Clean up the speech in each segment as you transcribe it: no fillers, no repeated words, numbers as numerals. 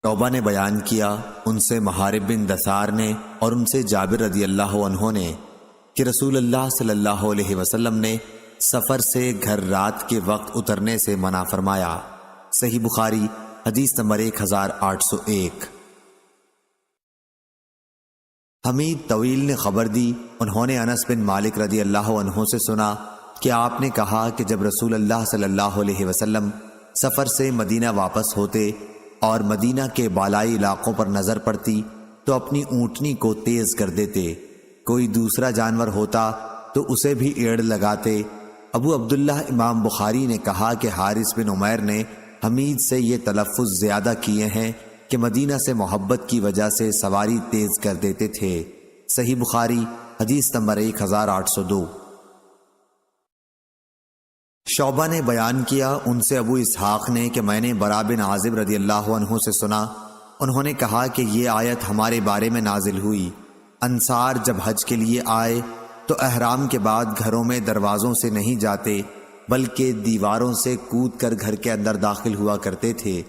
شعبہ نے بیان کیا ان سے محارب بن دثار نے اور ان سے جابر رضی اللہ عنہ نے کہ رسول اللہ صلی اللہ علیہ وسلم نے سفر سے گھر رات کے وقت اترنے سے منع فرمایا۔ صحیح بخاری حدیث نمبر 1801۔ حمید طویل نے خبر دی، انہوں نے انس بن مالک رضی اللہ عنہ سے سنا کہ آپ نے کہا کہ جب رسول اللہ صلی اللہ علیہ وسلم سفر سے مدینہ واپس ہوتے اور مدینہ کے بالائی علاقوں پر نظر پڑتی تو اپنی اونٹنی کو تیز کر دیتے، کوئی دوسرا جانور ہوتا تو اسے بھی ایڑ لگاتے۔ ابو عبداللہ امام بخاری نے کہا کہ حارث بن عمیر نے حمید سے یہ تلفظ زیادہ کیے ہیں کہ مدینہ سے محبت کی وجہ سے سواری تیز کر دیتے تھے۔ صحیح بخاری حدیث نمبر 1802۔ شعبہ نے بیان کیا ان سے ابو اسحاق نے کہ میں نے برا بن عازب رضی اللہ عنہ سے سنا، انہوں نے کہا کہ یہ آیت ہمارے بارے میں نازل ہوئی، انصار جب حج کے لیے آئے تو احرام کے بعد گھروں میں دروازوں سے نہیں جاتے بلکہ دیواروں سے کود کر گھر کے اندر داخل ہوا کرتے تھے۔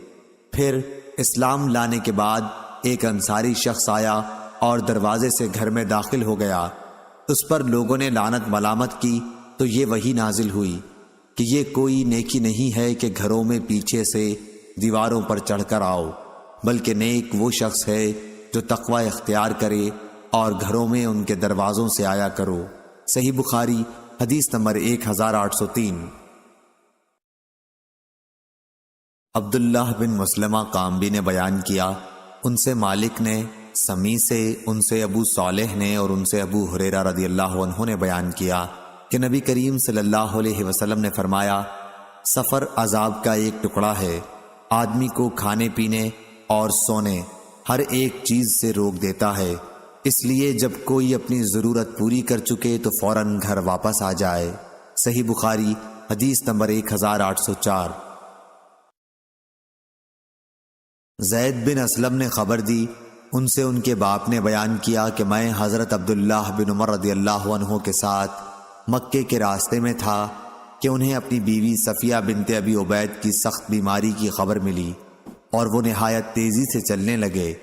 پھر اسلام لانے کے بعد ایک انصاری شخص آیا اور دروازے سے گھر میں داخل ہو گیا، اس پر لوگوں نے لعنت ملامت کی تو یہ وحی نازل ہوئی کہ یہ کوئی نیکی نہیں ہے کہ گھروں میں پیچھے سے دیواروں پر چڑھ کر آؤ، بلکہ نیک وہ شخص ہے جو تقوی اختیار کرے اور گھروں میں ان کے دروازوں سے آیا کرو۔ صحیح بخاری حدیث نمبر 1803۔ عبداللہ بن مسلمہ قامبی نے بیان کیا ان سے مالک نے، سمی سے، ان سے ابو صالح نے اور ان سے ابو ہریرہ رضی اللہ عنہ نے بیان کیا کہ نبی کریم صلی اللہ علیہ وسلم نے فرمایا، سفر عذاب کا ایک ٹکڑا ہے، آدمی کو کھانے پینے اور سونے ہر ایک چیز سے روک دیتا ہے، اس لیے جب کوئی اپنی ضرورت پوری کر چکے تو فوراً گھر واپس آ جائے۔ صحیح بخاری حدیث نمبر 1804۔ زید بن اسلم نے خبر دی ان سے ان کے باپ نے بیان کیا کہ میں حضرت عبداللہ بن عمر رضی اللہ عنہ کے ساتھ مکے کے راستے میں تھا کہ انہیں اپنی بیوی صفیہ بنت ابی عبید کی سخت بیماری کی خبر ملی اور وہ نہایت تیزی سے چلنے لگے۔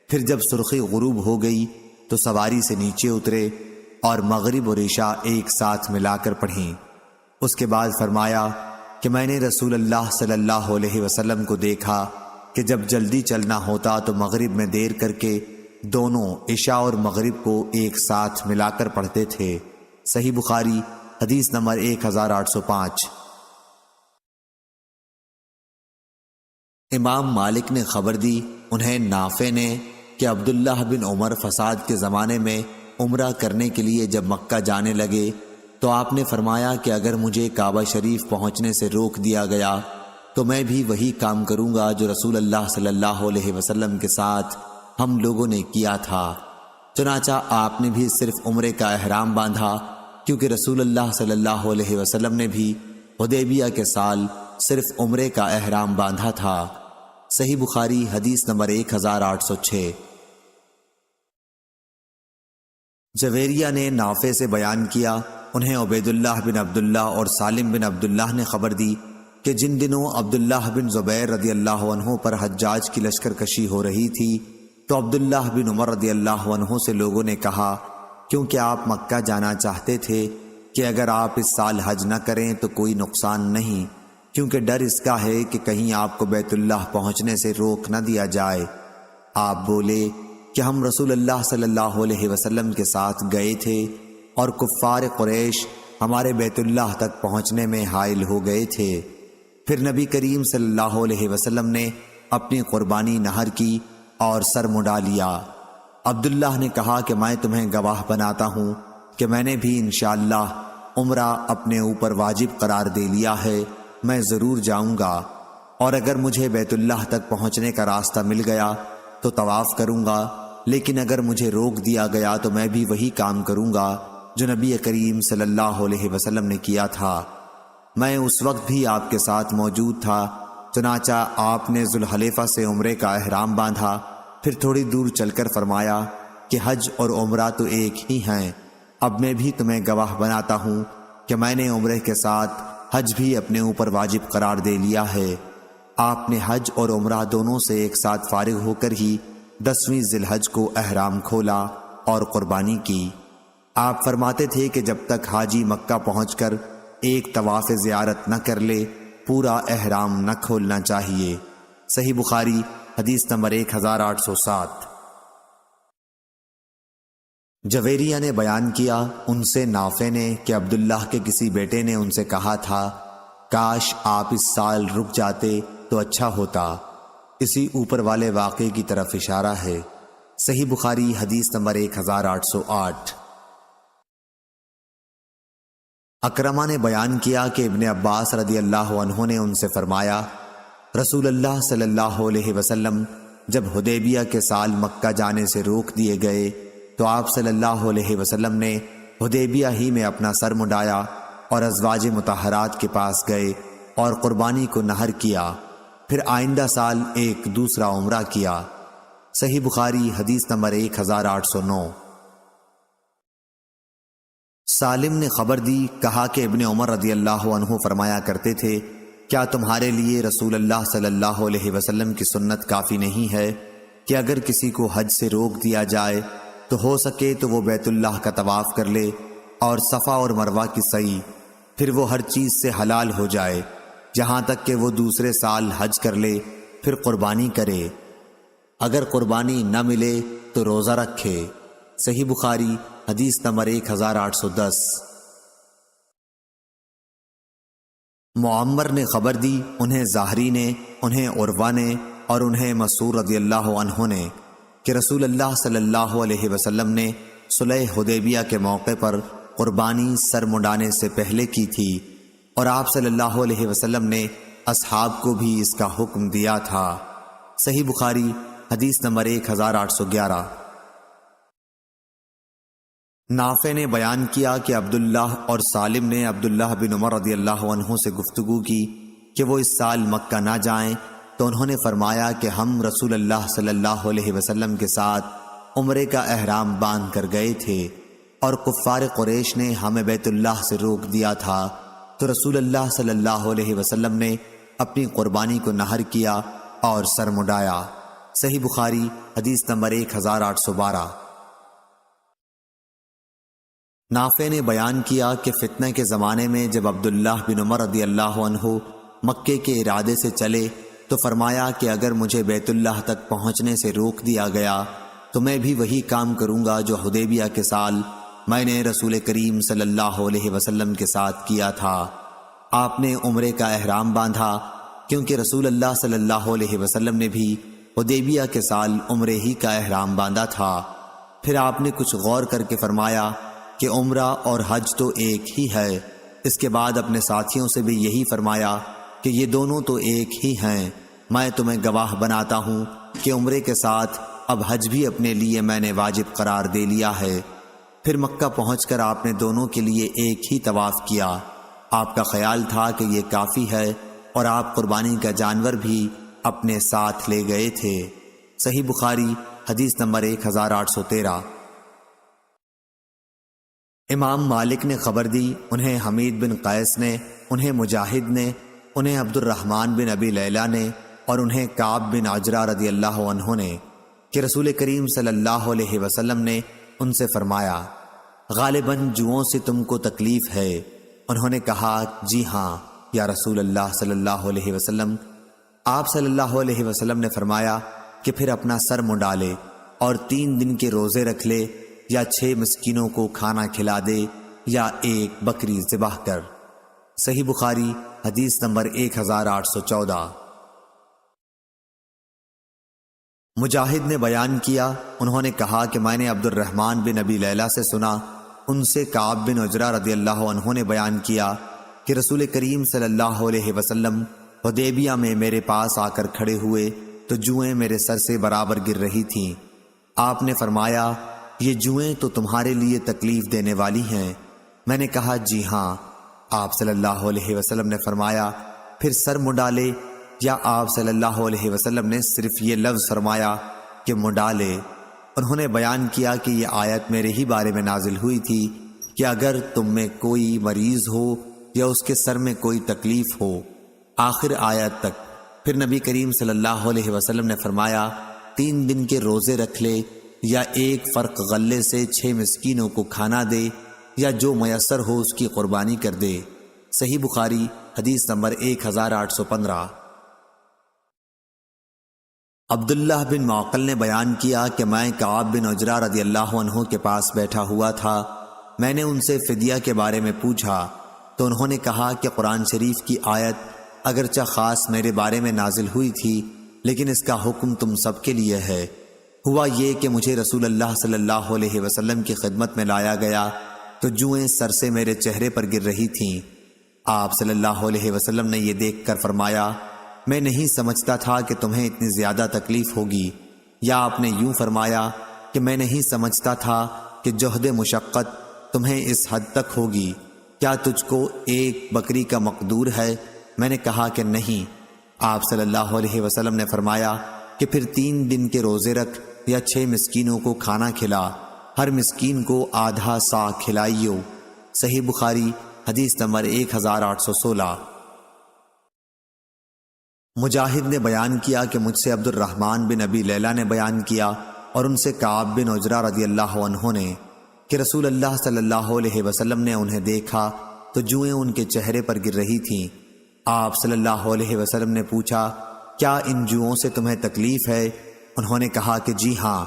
پھر جب سرخی غروب ہو گئی تو سواری سے نیچے اترے اور مغرب اور عشاء ایک ساتھ ملا کر پڑھیں۔ اس کے بعد فرمایا کہ میں نے رسول اللہ صلی اللہ علیہ وسلم کو دیکھا کہ جب جلدی چلنا ہوتا تو مغرب میں دیر کر کے دونوں عشاء اور مغرب کو ایک ساتھ ملا کر پڑھتے تھے۔ صحیح بخاری حدیث نمبر 1805۔ امام مالک نے خبر دی انہیں نافع نے کہ عبداللہ بن عمر فساد کے زمانے میں عمرہ کرنے کے لیے جب مکہ جانے لگے تو آپ نے فرمایا کہ اگر مجھے کعبہ شریف پہنچنے سے روک دیا گیا تو میں بھی وہی کام کروں گا جو رسول اللہ صلی اللہ علیہ وسلم کے ساتھ ہم لوگوں نے کیا تھا۔ چنانچہ آپ نے بھی صرف عمرے کا احرام باندھا، کیونکہ رسول اللہ صلی اللہ علیہ وسلم نے بھی حدیبیہ کے سال صرف عمرے کا احرام باندھا تھا۔ صحیح بخاری حدیث نمبر 1806۔ جویریہ نے نافع سے بیان کیا انہیں عبید اللہ بن عبداللہ اور سالم بن عبداللہ نے خبر دی کہ جن دنوں عبداللہ بن زبیر رضی اللہ عنہ پر حجاج کی لشکر کشی ہو رہی تھی تو عبداللہ بن عمر رضی اللہ عنہ سے لوگوں نے کہا کیونکہ آپ مکہ جانا چاہتے تھے کہ اگر آپ اس سال حج نہ کریں تو کوئی نقصان نہیں، کیونکہ ڈر اس کا ہے کہ کہیں آپ کو بیت اللہ پہنچنے سے روک نہ دیا جائے۔ آپ بولے کہ ہم رسول اللہ صلی اللہ علیہ وسلم کے ساتھ گئے تھے اور کفار قریش ہمارے بیت اللہ تک پہنچنے میں حائل ہو گئے تھے۔ پھر نبی کریم صلی اللہ علیہ وسلم نے اپنی قربانی نحر کی اور سر مڈا لیا۔ عبداللہ نے کہا کہ میں تمہیں گواہ بناتا ہوں کہ میں نے بھی انشاءاللہ عمرہ اپنے اوپر واجب قرار دے لیا ہے، میں ضرور جاؤں گا، اور اگر مجھے بیت اللہ تک پہنچنے کا راستہ مل گیا تو طواف کروں گا، لیکن اگر مجھے روک دیا گیا تو میں بھی وہی کام کروں گا جو نبی کریم صلی اللہ علیہ وسلم نے کیا تھا۔ میں اس وقت بھی آپ کے ساتھ موجود تھا، چنانچہ آپ نے ذوالحلیفہ سے عمرے کا احرام باندھا، پھر تھوڑی دور چل کر فرمایا کہ حج اور عمرہ تو ایک ہی ہیں، اب میں بھی تمہیں گواہ بناتا ہوں کہ میں نے عمرے کے ساتھ حج بھی اپنے اوپر واجب قرار دے لیا ہے۔ آپ نے حج اور عمرہ دونوں سے ایک ساتھ فارغ ہو کر ہی 10ویں ذی الحج کو احرام کھولا اور قربانی کی۔ آپ فرماتے تھے کہ جب تک حاجی مکہ پہنچ کر ایک طواف زیارت نہ کر لے پورا احرام نہ کھولنا چاہیے۔ صحیح بخاری حدیث نمبر 1807۔ جویریہ نے بیان کیا ان سے نافع نے کہ عبداللہ کے کسی بیٹے نے ان سے کہا تھا کاش آپ اس سال رک جاتے تو اچھا ہوتا۔ اسی اوپر والے واقعے کی طرف اشارہ ہے۔ صحیح بخاری حدیث نمبر 1808۔ اکرمہ نے بیان کیا کہ ابن عباس رضی اللہ عنہ نے ان سے فرمایا رسول اللہ صلی اللہ علیہ وسلم جب حدیبیہ کے سال مکہ جانے سے روک دیے گئے تو آپ صلی اللہ علیہ وسلم نے حدیبیہ ہی میں اپنا سر منڈایا اور ازواج مطہرات کے پاس گئے اور قربانی کو نحر کیا، پھر آئندہ سال ایک دوسرا عمرہ کیا۔ صحیح بخاری حدیث نمبر 1809۔ سالم نے خبر دی، کہا کہ ابن عمر رضی اللہ عنہ فرمایا کرتے تھے کیا تمہارے لیے رسول اللہ صلی اللہ علیہ وسلم کی سنت کافی نہیں ہے کہ اگر کسی کو حج سے روک دیا جائے تو ہو سکے تو وہ بیت اللہ کا طواف کر لے اور صفا اور مروہ کی سعی، پھر وہ ہر چیز سے حلال ہو جائے جہاں تک کہ وہ دوسرے سال حج کر لے، پھر قربانی کرے، اگر قربانی نہ ملے تو روزہ رکھے۔ صحیح بخاری حدیث نمبر 1810۔ معمر نے خبر دی، انہیں ظاہری نے، انہیں عروہ نے اور انہیں مسعود رضی اللہ عنہ نے کہ رسول اللہ صلی اللہ علیہ وسلم نے صلح حدیبیہ کے موقع پر قربانی سر منڈانے سے پہلے کی تھی اور آپ صلی اللہ علیہ وسلم نے اصحاب کو بھی اس کا حکم دیا تھا۔ صحیح بخاری حدیث نمبر 1811۔ نافع نے بیان کیا کہ عبداللہ اور سالم نے عبداللہ بن عمر رضی اللہ عنہ سے گفتگو کی کہ وہ اس سال مکہ نہ جائیں تو انہوں نے فرمایا کہ ہم رسول اللہ صلی اللہ علیہ وسلم کے ساتھ عمرے کا احرام باندھ کر گئے تھے اور کفار قریش نے ہمیں بیت اللہ سے روک دیا تھا تو رسول اللہ صلی اللہ علیہ وسلم نے اپنی قربانی کو نحر کیا اور سر منڈایا۔ صحیح بخاری حدیث نمبر 1812۔ نافع نے بیان کیا کہ فتنہ کے زمانے میں جب عبداللہ بن عمر رضی اللہ عنہ مکے کے ارادے سے چلے تو فرمایا کہ اگر مجھے بیت اللہ تک پہنچنے سے روک دیا گیا تو میں بھی وہی کام کروں گا جو حدیبیہ کے سال میں نے رسول کریم صلی اللہ علیہ وسلم کے ساتھ کیا تھا۔ آپ نے عمرے کا احرام باندھا کیونکہ رسول اللہ صلی اللہ علیہ وسلم نے بھی حدیبیہ کے سال عمرے ہی کا احرام باندھا تھا۔ پھر آپ نے کچھ غور کر کے فرمایا کہ عمرہ اور حج تو ایک ہی ہے۔ اس کے بعد اپنے ساتھیوں سے بھی یہی فرمایا کہ یہ دونوں تو ایک ہی ہیں، میں تمہیں گواہ بناتا ہوں کہ عمرے کے ساتھ اب حج بھی اپنے لیے میں نے واجب قرار دے لیا ہے۔ پھر مکہ پہنچ کر آپ نے دونوں کے لیے ایک ہی طواف کیا۔ آپ کا خیال تھا کہ یہ کافی ہے اور آپ قربانی کا جانور بھی اپنے ساتھ لے گئے تھے۔ صحیح بخاری حدیث نمبر 1813۔ امام مالک نے خبر دی، انہیں حمید بن قیس نے، انہیں مجاہد نے، انہیں عبد الرحمن بن ابی لیلہ نے اور انہیں کعب بن عجرہ رضی اللہ عنہ نے کہ رسول کریم صلی اللہ علیہ وسلم نے ان سے فرمایا غالباً جوؤں سے تم کو تکلیف ہے۔ انہوں نے کہا جی ہاں یا رسول اللہ صلی اللہ علیہ وسلم۔ آپ صلی اللہ علیہ وسلم نے فرمایا کہ پھر اپنا سر منڈا لے اور 3 دن کے روزے رکھ لے یا 6 مسکینوں کو کھانا کھلا دے یا ایک بکری ذبح کر۔ صحیح بخاری حدیث نمبر 1814۔ مجاہد نے بیان کیا، انہوں نے کہا کہ میں نے عبد الرحمن بن ابی لیلہ سے سنا، ان سے کعب بن عجرہ رضی اللہ عنہ نے بیان کیا کہ رسول کریم صلی اللہ علیہ وسلم حدیبیہ میں میرے پاس آ کر کھڑے ہوئے تو جوئیں میرے سر سے برابر گر رہی تھیں۔ آپ نے فرمایا یہ جوئیں تو تمہارے لیے تکلیف دینے والی ہیں۔ میں نے کہا جی ہاں۔ آپ صلی اللہ علیہ وسلم نے فرمایا پھر سر منڈا لے، یا آپ صلی اللہ علیہ وسلم نے صرف یہ لفظ فرمایا کہ منڈا لے؟ انہوں نے بیان کیا کہ یہ آیت میرے ہی بارے میں نازل ہوئی تھی کہ اگر تم میں کوئی مریض ہو یا اس کے سر میں کوئی تکلیف ہو، آخر آیت تک۔ پھر نبی کریم صلی اللہ علیہ وسلم نے فرمایا 3 دن کے روزے رکھ لے، یا 1 فرق غلے سے 6 مسکینوں کو کھانا دے، یا جو میسر ہو اس کی قربانی کر دے۔ صحیح بخاری حدیث نمبر 1815۔ عبداللہ بن معقل نے بیان کیا کہ میں کعب بن عجرہ رضی اللہ عنہ کے پاس بیٹھا ہوا تھا۔ میں نے ان سے فدیہ کے بارے میں پوچھا تو انہوں نے کہا کہ قرآن شریف کی آیت اگرچہ خاص میرے بارے میں نازل ہوئی تھی، لیکن اس کا حکم تم سب کے لیے ہے۔ ہوا یہ کہ مجھے رسول اللہ صلی اللہ علیہ وسلم کی خدمت میں لایا گیا تو جوئیں سر سے میرے چہرے پر گر رہی تھیں۔ آپ صلی اللہ علیہ وسلم نے یہ دیکھ کر فرمایا، میں نہیں سمجھتا تھا کہ تمہیں اتنی زیادہ تکلیف ہوگی، یا آپ نے یوں فرمایا کہ میں نہیں سمجھتا تھا کہ جہد مشقت تمہیں اس حد تک ہوگی، کیا تجھ کو 1 بکری کا مقدور ہے؟ میں نے کہا کہ نہیں۔ آپ صلی اللہ علیہ وسلم نے فرمایا کہ پھر 3 دن کے روزے رکھ یا 6 مسکینوں کو کھانا کھلا، ہر مسکین کو آدھا سا کھلائیو۔ صحیح بخاری حدیث نمبر 1816۔ مجاہد نے بیان کیا کہ مجھ سے عبد الرحمن بن ابی لیلہ نے بیان کیا اور ان سے کعب بن عجرہ رضی اللہ عنہ نے کہ رسول اللہ صلی اللہ علیہ وسلم نے انہیں دیکھا تو جوئیں ان کے چہرے پر گر رہی تھیں۔ آپ صلی اللہ علیہ وسلم نے پوچھا، کیا ان جوؤں سے تمہیں تکلیف ہے؟ انہوں نے کہا کہ جی ہاں۔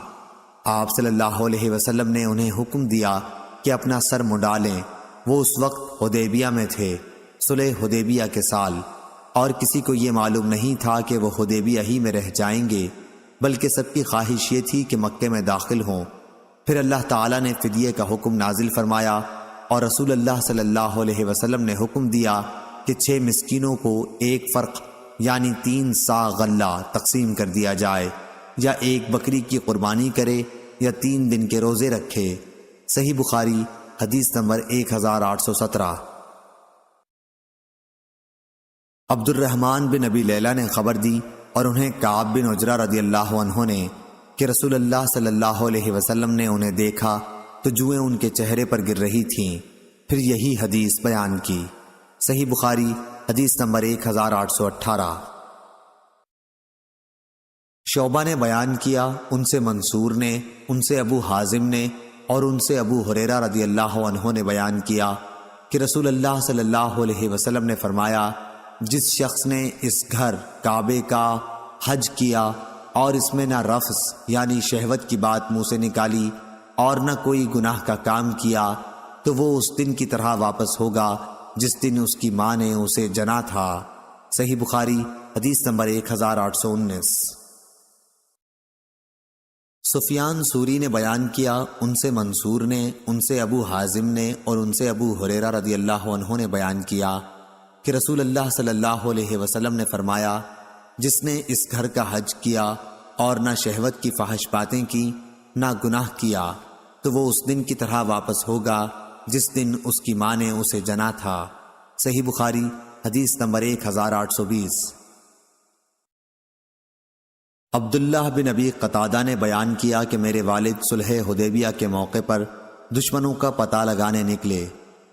آپ صلی اللہ علیہ وسلم نے انہیں حکم دیا کہ اپنا سر منڈالیں۔ وہ اس وقت حدیبیہ میں تھے، صلح حدیبیہ کے سال، اور کسی کو یہ معلوم نہیں تھا کہ وہ حدیبیہ ہی میں رہ جائیں گے، بلکہ سب کی خواہش یہ تھی کہ مکے میں داخل ہوں۔ پھر اللہ تعالیٰ نے فدیے کا حکم نازل فرمایا اور رسول اللہ صلی اللہ علیہ وسلم نے حکم دیا کہ 6 مسکینوں کو 1 فرق یعنی 3 سا غلہ تقسیم کر دیا جائے، یا 1 بکری کی قربانی کرے یا 3 دن کے روزے رکھے۔ صحیح بخاری حدیث نمبر 1817۔ عبد الرحمن بن ابی لیلہ نے خبر دی اور انہیں کعب بن عجرہ رضی اللہ عنہ نے کہ رسول اللہ صلی اللہ علیہ وسلم نے انہیں دیکھا تو جوئیں ان کے چہرے پر گر رہی تھیں، پھر یہی حدیث بیان کی۔ صحیح بخاری حدیث نمبر 1818۔ شعبہ نے بیان کیا، ان سے منصور نے، ان سے ابو حازم نے اور ان سے ابو ہریرہ رضی اللہ عنہ نے بیان کیا کہ رسول اللہ صلی اللہ علیہ وسلم نے فرمایا، جس شخص نے اس گھر کعبے کا حج کیا اور اس میں نہ رفث یعنی شہوت کی بات منہ سے نکالی اور نہ کوئی گناہ کا کام کیا تو وہ اس دن کی طرح واپس ہوگا جس دن اس کی ماں نے اسے جنا تھا۔ صحیح بخاری حدیث نمبر 1819۔ سفیان ثوری نے بیان کیا، ان سے منصور نے، ان سے ابو حازم نے اور ان سے ابو ہریرہ رضی اللہ عنہ نے بیان کیا کہ رسول اللہ صلی اللہ علیہ وسلم نے فرمایا، جس نے اس گھر کا حج کیا اور نہ شہوت کی فحش باتیں کی نہ گناہ کیا تو وہ اس دن کی طرح واپس ہوگا جس دن اس کی ماں نے اسے جنا تھا۔ صحیح بخاری حدیث نمبر 1820۔ عبداللہ بن ابی قتادہ نے بیان کیا کہ میرے والد صلح حدیبیہ کے موقع پر دشمنوں کا پتہ لگانے نکلے،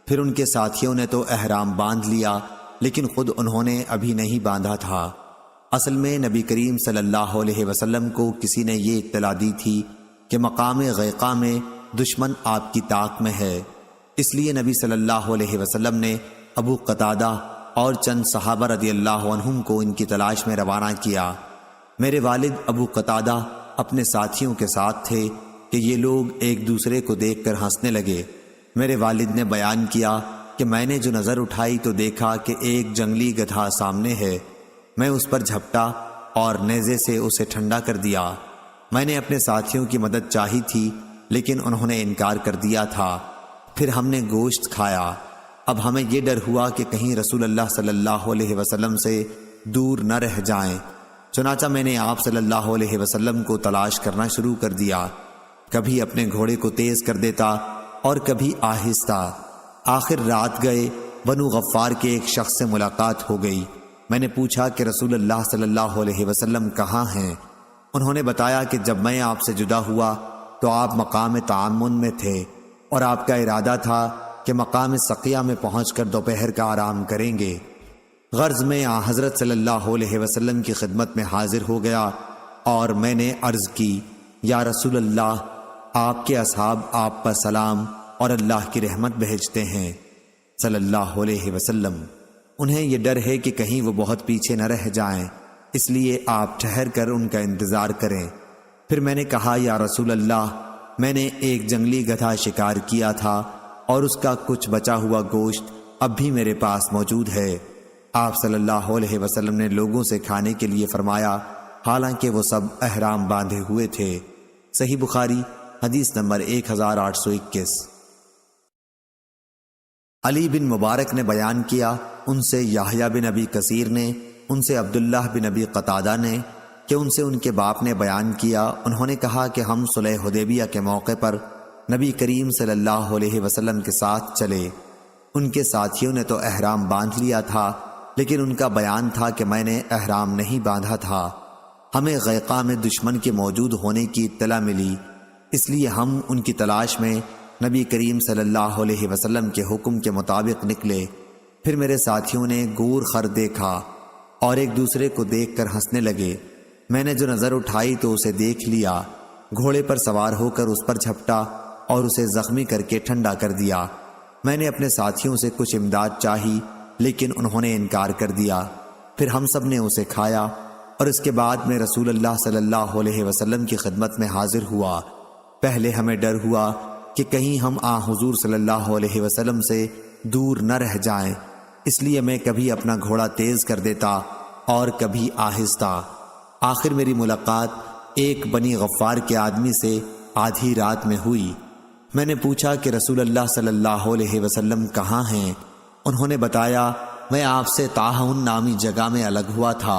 پھر ان کے ساتھیوں نے تو احرام باندھ لیا لیکن خود انہوں نے ابھی نہیں باندھا تھا۔ اصل میں نبی کریم صلی اللہ علیہ وسلم کو کسی نے یہ اطلاع دی تھی کہ مقام غیقہ میں دشمن آپ کی طاق میں ہے، اس لیے نبی صلی اللہ علیہ وسلم نے ابو قتادہ اور چند صحابہ رضی اللہ عنہم کو ان کی تلاش میں روانہ کیا۔ میرے والد ابو قتادہ اپنے ساتھیوں کے ساتھ تھے کہ یہ لوگ ایک دوسرے کو دیکھ کر ہنسنے لگے۔ میرے والد نے بیان کیا کہ میں نے جو نظر اٹھائی تو دیکھا کہ ایک جنگلی گدھا سامنے ہے۔ میں اس پر جھپٹا اور نیزے سے اسے ٹھنڈا کر دیا۔ میں نے اپنے ساتھیوں کی مدد چاہی تھی لیکن انہوں نے انکار کر دیا تھا۔ پھر ہم نے گوشت کھایا۔ اب ہمیں یہ ڈر ہوا کہ کہیں رسول اللہ صلی اللہ علیہ وسلم سے دور نہ رہ جائیں، چنانچہ میں نے آپ صلی اللہ علیہ وسلم کو تلاش کرنا شروع کر دیا، کبھی اپنے گھوڑے کو تیز کر دیتا اور کبھی آہستہ۔ آخر رات گئے، بنو غفار کے ایک شخص سے ملاقات ہو گئی۔ میں نے پوچھا کہ رسول اللہ صلی اللہ علیہ وسلم کہاں ہیں؟ انہوں نے بتایا کہ جب میں آپ سے جدا ہوا تو آپ مقام تعامن میں تھے اور آپ کا ارادہ تھا کہ مقام سقیہ میں پہنچ کر دوپہر کا آرام کریں گے۔ غرض میں حضرت صلی اللہ علیہ وسلم کی خدمت میں حاضر ہو گیا اور میں نے عرض کی، یا رسول اللہ، آپ کے اصحاب آپ پر سلام اور اللہ کی رحمت بھیجتے ہیں صلی اللہ علیہ وسلم۔ انہیں یہ ڈر ہے کہ کہیں وہ بہت پیچھے نہ رہ جائیں، اس لیے آپ ٹھہر کر ان کا انتظار کریں۔ پھر میں نے کہا، یا رسول اللہ، میں نے ایک جنگلی گدھا شکار کیا تھا اور اس کا کچھ بچا ہوا گوشت اب بھی میرے پاس موجود ہے۔ آپ صلی اللہ علیہ وسلم نے لوگوں سے کھانے کے لیے فرمایا، حالانکہ وہ سب احرام باندھے ہوئے تھے۔ صحیح بخاری حدیث نمبر 1821۔ علی بن مبارک نے بیان کیا، ان سے یحییٰ بن ابی کثیر نے، ان سے عبداللہ بن ابی قتادہ نے کہ ان سے ان کے باپ نے بیان کیا، انہوں نے کہا کہ ہم صلح حدیبیہ کے موقع پر نبی کریم صلی اللہ علیہ وسلم کے ساتھ چلے۔ ان کے ساتھیوں نے تو احرام باندھ لیا تھا، لیکن ان کا بیان تھا کہ میں نے احرام نہیں باندھا تھا۔ ہمیں غیقہ میں دشمن کے موجود ہونے کی اطلاع ملی، اس لیے ہم ان کی تلاش میں نبی کریم صلی اللہ علیہ وسلم کے حکم کے مطابق نکلے۔ پھر میرے ساتھیوں نے گور خر دیکھا اور ایک دوسرے کو دیکھ کر ہنسنے لگے۔ میں نے جو نظر اٹھائی تو اسے دیکھ لیا، گھوڑے پر سوار ہو کر اس پر جھپٹا اور اسے زخمی کر کے ٹھنڈا کر دیا۔ میں نے اپنے ساتھیوں سے کچھ امداد چاہی، لیکن انہوں نے انکار کر دیا۔ پھر ہم سب نے اسے کھایا اور اس کے بعد میں رسول اللہ صلی اللہ علیہ وسلم کی خدمت میں حاضر ہوا۔ پہلے ہمیں ڈر ہوا کہ کہیں ہم حضور صلی اللہ علیہ وسلم سے دور نہ رہ جائیں، اس لیے میں کبھی اپنا گھوڑا تیز کر دیتا اور کبھی آہستہ۔ آخر میری ملاقات ایک بنی غفار کے آدمی سے آدھی رات میں ہوئی۔ میں نے پوچھا کہ رسول اللہ صلی اللہ علیہ وسلم کہاں ہیں؟ انہوں نے بتایا، میں آپ سے طاحون نامی جگہ میں الگ ہوا تھا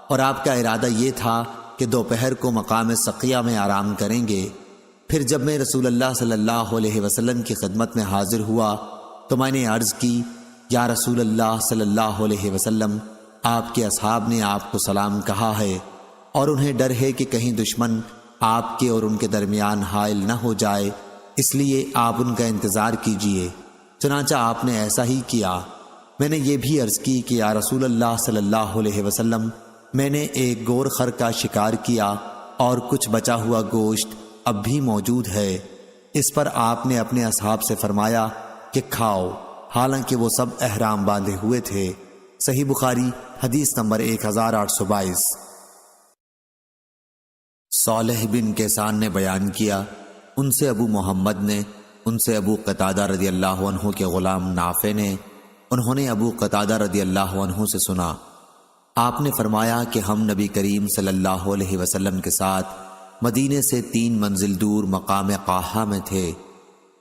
اور آپ کا ارادہ یہ تھا کہ دوپہر کو مقام سقیہ میں آرام کریں گے۔ پھر جب میں رسول اللہ صلی اللہ علیہ وسلم کی خدمت میں حاضر ہوا تو میں نے عرض کی، یا رسول اللہ صلی اللہ علیہ وسلم، آپ کے اصحاب نے آپ کو سلام کہا ہے اور انہیں ڈر ہے کہ کہیں دشمن آپ کے اور ان کے درمیان حائل نہ ہو جائے، اس لیے آپ ان کا انتظار کیجئے۔ چنانچہ آپ نے ایسا ہی کیا۔ میں نے یہ بھی عرض کی کہ یا رسول اللہ صلی اللہ علیہ وسلم، میں نے ایک گور خر کا شکار کیا اور کچھ بچا ہوا گوشت اب بھی موجود ہے۔ اس پر آپ نے اپنے اصحاب سے فرمایا کہ کھاؤ، حالانکہ وہ سب احرام باندھے ہوئے تھے۔ صحیح بخاری حدیث نمبر 1822۔ صالح بن کیسان نے بیان کیا، ان سے ابو محمد نے، ان سے ابو قتادہ رضی اللہ عنہ کے غلام نافع نے، انہوں نے ابو قتادہ رضی اللہ عنہ سے سنا، آپ نے فرمایا کہ ہم نبی کریم صلی اللہ علیہ وسلم کے ساتھ مدینے سے 3 منزل دور مقام قاحہ میں تھے۔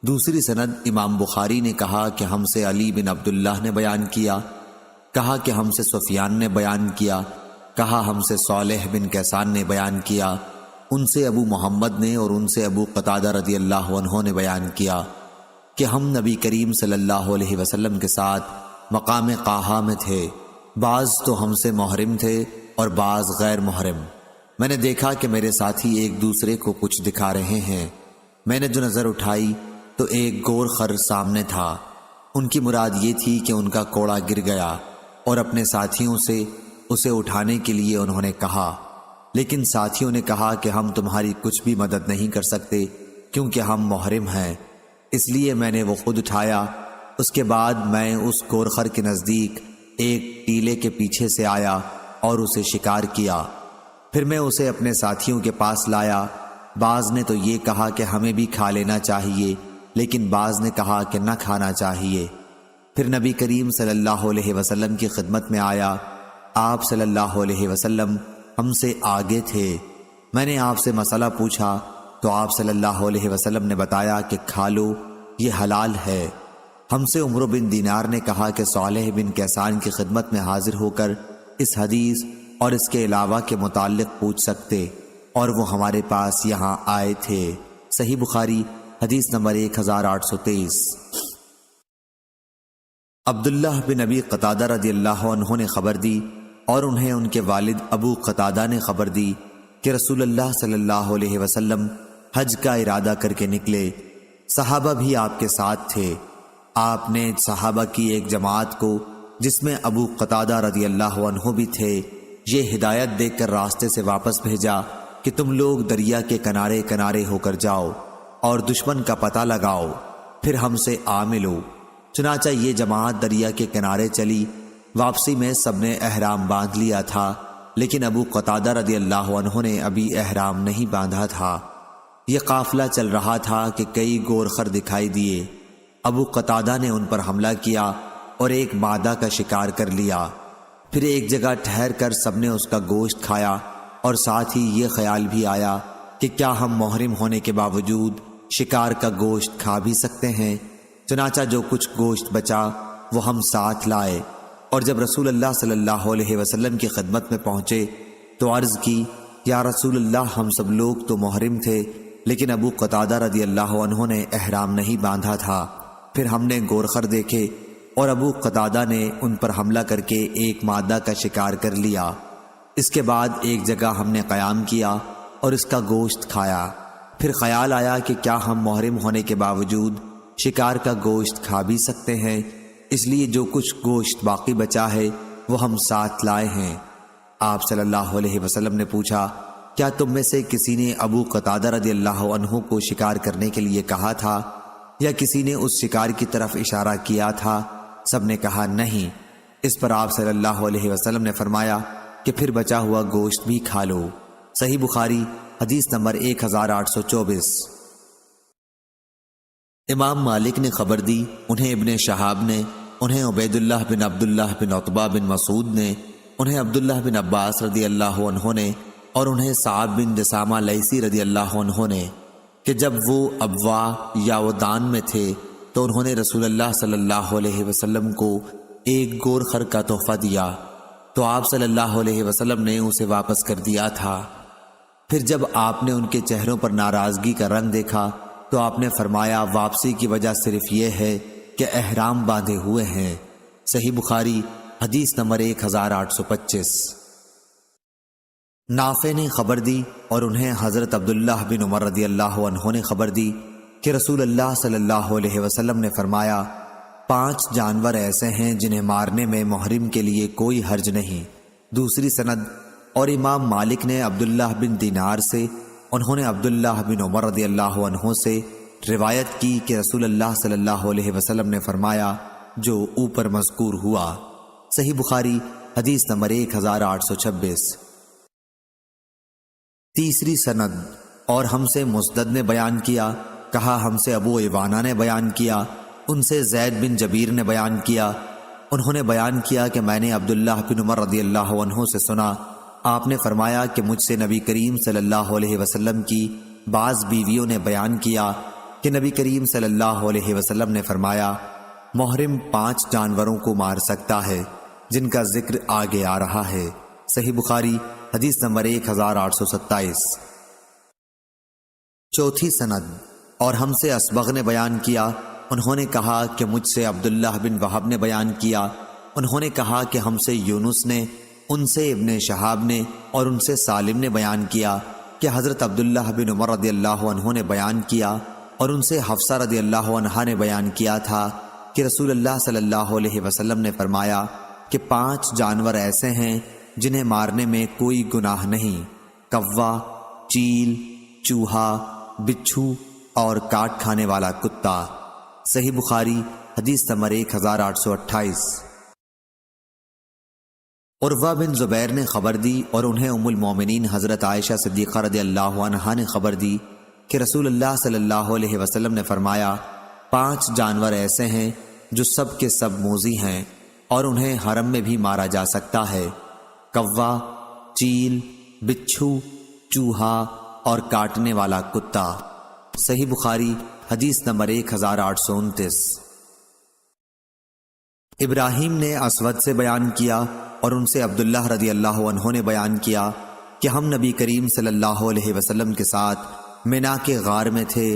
دوسری سند امام بخاری نے کہا کہ ہم سے علی بن عبداللہ نے بیان کیا، کہا کہ ہم سے سفیان نے بیان کیا، کہا ہم سے صالح بن کیسان نے بیان کیا، ان سے ابو محمد نے اور ان سے ابو قتادہ رضی اللہ عنہ نے بیان کیا کہ ہم نبی کریم صلی اللہ علیہ وسلم کے ساتھ مقام قاحہ میں تھے۔ بعض تو ہم سے محرم تھے اور بعض غیر محرم۔ میں نے دیکھا کہ میرے ساتھی ایک دوسرے کو کچھ دکھا رہے ہیں۔ میں نے جو نظر اٹھائی تو ایک گور خر سامنے تھا۔ ان کی مراد یہ تھی کہ ان کا کوڑا گر گیا اور اپنے ساتھیوں سے اسے اٹھانے کے لیے انہوں نے کہا، لیکن ساتھیوں نے کہا کہ ہم تمہاری کچھ بھی مدد نہیں کر سکتے کیونکہ ہم محرم ہیں، اس لیے میں نے وہ خود اٹھایا۔ اس کے بعد میں اس گورخر کے نزدیک ایک ٹیلے کے پیچھے سے آیا اور اسے شکار کیا۔ پھر میں اسے اپنے ساتھیوں کے پاس لایا۔ بعض نے تو یہ کہا کہ ہمیں بھی کھا لینا چاہیے، لیکن بعض نے کہا کہ نہ کھانا چاہیے۔ پھر نبی کریم صلی اللہ علیہ وسلم کی خدمت میں آیا۔ آپ صلی اللہ علیہ وسلم ہم سے آگے تھے۔ میں نے آپ سے مسئلہ پوچھا تو آپ صلی اللہ علیہ وسلم نے بتایا کہ کھا لو، یہ حلال ہے۔ ہم سے عمرو بن دینار نے کہا کہ صالح بن کیسان کی خدمت میں حاضر ہو کر اس حدیث اور اس کے علاوہ کے متعلق پوچھ سکتے، اور وہ ہمارے پاس یہاں آئے تھے۔ صحیح بخاری حدیث نمبر 1823۔ عبداللہ بن ابی قتادہ رضی اللہ عنہ نے خبر دی اور انہیں ان کے والد ابو قتادہ نے خبر دی کہ رسول اللہ صلی اللہ علیہ وسلم حج کا ارادہ کر کے نکلے۔ صحابہ بھی آپ کے ساتھ تھے۔ آپ نے صحابہ کی ایک جماعت کو جس میں ابو قتادہ رضی اللہ عنہ بھی تھے، یہ ہدایت دے کر راستے سے واپس بھیجا کہ تم لوگ دریا کے کنارے کنارے ہو کر جاؤ اور دشمن کا پتہ لگاؤ، پھر ہم سے آ ملو۔ چنانچہ یہ جماعت دریا کے کنارے چلی۔ واپسی میں سب نے احرام باندھ لیا تھا، لیکن ابو قتادہ رضی اللہ عنہ نے ابھی احرام نہیں باندھا تھا۔ یہ قافلہ چل رہا تھا کہ کئی گورخر دکھائی دیے۔ ابو قتادہ نے ان پر حملہ کیا اور ایک مادہ کا شکار کر لیا۔ پھر ایک جگہ ٹھہر کر سب نے اس کا گوشت کھایا، اور ساتھ ہی یہ خیال بھی آیا کہ کیا ہم محرم ہونے کے باوجود شکار کا گوشت کھا بھی سکتے ہیں۔ چنانچہ جو کچھ گوشت بچا وہ ہم ساتھ لائے، اور جب رسول اللہ صلی اللہ علیہ وسلم کی خدمت میں پہنچے تو عرض کی، یا رسول اللہ، ہم سب لوگ تو محرم تھے، لیکن ابو قتادہ رضی اللہ عنہ نے احرام نہیں باندھا تھا۔ پھر ہم نے گورخر دیکھے اور ابو قتادہ نے ان پر حملہ کر کے ایک مادہ کا شکار کر لیا۔ اس کے بعد ایک جگہ ہم نے قیام کیا اور اس کا گوشت کھایا۔ پھر خیال آیا کہ کیا ہم محرم ہونے کے باوجود شکار کا گوشت کھا بھی سکتے ہیں، اس لیے جو کچھ گوشت باقی بچا ہے وہ ہم ساتھ لائے ہیں۔ آپ صلی اللہ علیہ وسلم نے پوچھا، کیا تم میں سے کسی نے ابو قتادہ رضی اللہ عنہ کو شکار کرنے کے لیے کہا تھا، یا کسی نے اس شکار کی طرف اشارہ کیا تھا؟ سب نے کہا نہیں۔ اس پر آپ صلی اللہ علیہ وسلم نے فرمایا کہ پھر بچا ہوا گوشت بھی کھا لو۔ صحیح بخاری حدیث نمبر 1824۔ امام مالک نے خبر دی، انہیں ابن شہاب نے، انہیں عبید اللہ بن عبداللہ بن عتبہ بن مسعود نے، انہیں عبداللہ بن عباس رضی اللہ عنہ نے، اور انہیں سعد بن جسامہ لیثی رضی اللہ عنہ نے کہ جب وہ ابوا یا ودان میں تھے تو انہوں نے رسول اللہ صلی اللہ علیہ وسلم کو ایک گورخر کا تحفہ دیا، تو آپ صلی اللہ علیہ وسلم نے اسے واپس کر دیا تھا۔ پھر جب آپ نے ان کے چہروں پر ناراضگی کا رنگ دیکھا تو آپ نے فرمایا، واپسی کی وجہ صرف یہ ہے کہ احرام باندھے ہوئے ہیں۔ صحیح بخاری حدیث نمبر 1825۔ نافع نے خبر دی اور انہیں حضرت عبداللہ بن عمر رضی اللہ عنہ نے خبر دی کہ رسول اللہ صلی اللہ علیہ وسلم نے فرمایا، 5 جانور ایسے ہیں جنہیں مارنے میں محرم کے لیے کوئی حرج نہیں۔ دوسری سند۔ اور امام مالک نے عبداللہ بن دینار سے، انہوں نے عبداللہ بن عمر رضی اللہ عنہ سے روایت کی کہ رسول اللہ صلی اللہ علیہ وسلم نے فرمایا جو اوپر مذکور ہوا۔ صحیح بخاری حدیث نمبر 1826۔ تیسری سند۔ اور ہم سے مسدد نے بیان کیا، کہا ہم سے ابو عوانہ نے بیان کیا، ان سے زید بن جبیر نے بیان کیا، انہوں نے بیان کیا کہ میں نے عبداللہ بن عمر رضی اللہ عنہ سے سنا، آپ نے فرمایا کہ مجھ سے نبی کریم صلی اللہ علیہ وسلم کی بعض بیویوں نے بیان کیا کہ نبی کریم صلی اللہ علیہ وسلم نے فرمایا، محرم 5 جانوروں کو مار سکتا ہے جن کا ذکر آگے آ رہا ہے۔ صحیح بخاری حدیث نمبر 1827۔ چوتھی سند۔ اور ہم سے اسبغ نے بیان کیا، انہوں نے کہا کہ مجھ سے عبداللہ بن وہب نے بیان کیا، انہوں نے کہا کہ ہم سے یونس نے، ان سے ابن شہاب نے، اور ان سے سالم نے بیان کیا کہ حضرت عبداللہ بن عمر رضی اللہ عنہ نے بیان کیا، اور ان سے حفصہ رضی اللہ عنہا نے بیان کیا تھا کہ رسول اللہ صلی اللہ علیہ وسلم نے فرمایا کہ 5 جانور ایسے ہیں جنہیں مارنے میں کوئی گناہ نہیں، کوا، چیل، چوہا، بچھو اور کاٹ کھانے والا کتا۔ صحیح بخاری حدیث نمبر 1828۔ عروہ بن زبیر نے خبر دی اور انہیں ام المومنین حضرت عائشہ صدیقہ رضی اللہ عنہا نے خبر دی کہ رسول اللہ صلی اللہ علیہ وسلم نے فرمایا، 5 جانور ایسے ہیں جو سب کے سب موذی ہیں اور انہیں حرم میں بھی مارا جا سکتا ہے، کوا، چیل، بچھو، چوہا اور کاٹنے والا کتا۔ صحیح بخاری حدیث نمبر 1829۔ ابراہیم نے اسود سے بیان کیا اور ان سے عبداللہ رضی اللہ عنہ نے بیان کیا کہ ہم نبی کریم صلی اللہ علیہ وسلم کے ساتھ منا کے غار میں تھے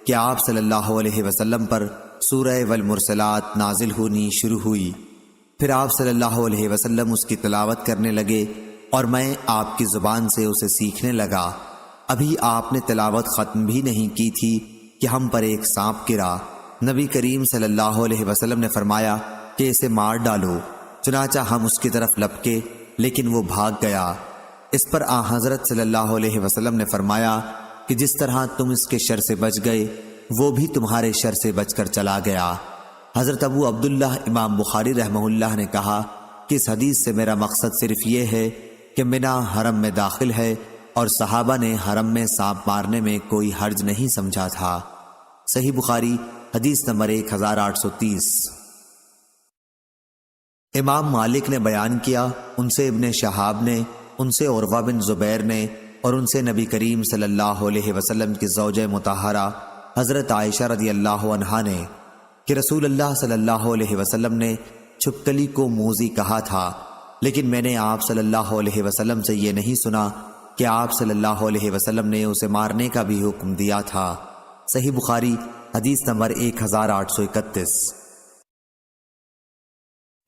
کہ آپ صلی اللہ علیہ وسلم پر سورہ والمرسلات نازل ہونی شروع ہوئی، پھر آپ صلی اللہ علیہ وسلم اس کی تلاوت کرنے لگے اور میں آپ کی زبان سے اسے سیکھنے لگا۔ ابھی آپ نے تلاوت ختم بھی نہیں کی تھی کہ ہم پر ایک سانپ گرا۔ نبی کریم صلی اللہ علیہ وسلم نے فرمایا کہ اسے مار ڈالو۔ چنانچہ ہم اس کی طرف لپکے لیکن وہ بھاگ گیا۔ اس پر آن حضرت صلی اللہ علیہ وسلم نے فرمایا کہ جس طرح تم اس کے شر سے بچ گئے وہ بھی تمہارے شر سے بچ کر چلا گیا۔ حضرت ابو عبداللہ امام بخاری رحمہ اللہ نے کہا کہ اس حدیث سے میرا مقصد صرف یہ ہے کہ منا حرم میں داخل ہے اور صحابہ نے حرم میں سانپ مارنے میں کوئی حرج نہیں سمجھا تھا۔ صحیح بخاری حدیث نمبر 1830۔ امام مالک نے بیان کیا، ان سے ابن شہاب نے، ان سے عروہ بن زبیر نے، اور ان سے نبی کریم صلی اللہ علیہ وسلم کی زوجہ مطہرہ حضرت عائشہ رضی اللہ عنہا نے کہ رسول اللہ صلی اللہ علیہ وسلم نے چھپکلی کو موذی کہا تھا، لیکن میں نے آپ صلی اللہ علیہ وسلم سے یہ نہیں سنا کہ آپ صلی اللہ علیہ وسلم نے اسے مارنے کا بھی حکم دیا تھا۔ صحیح بخاری حدیث نمبر 1831۔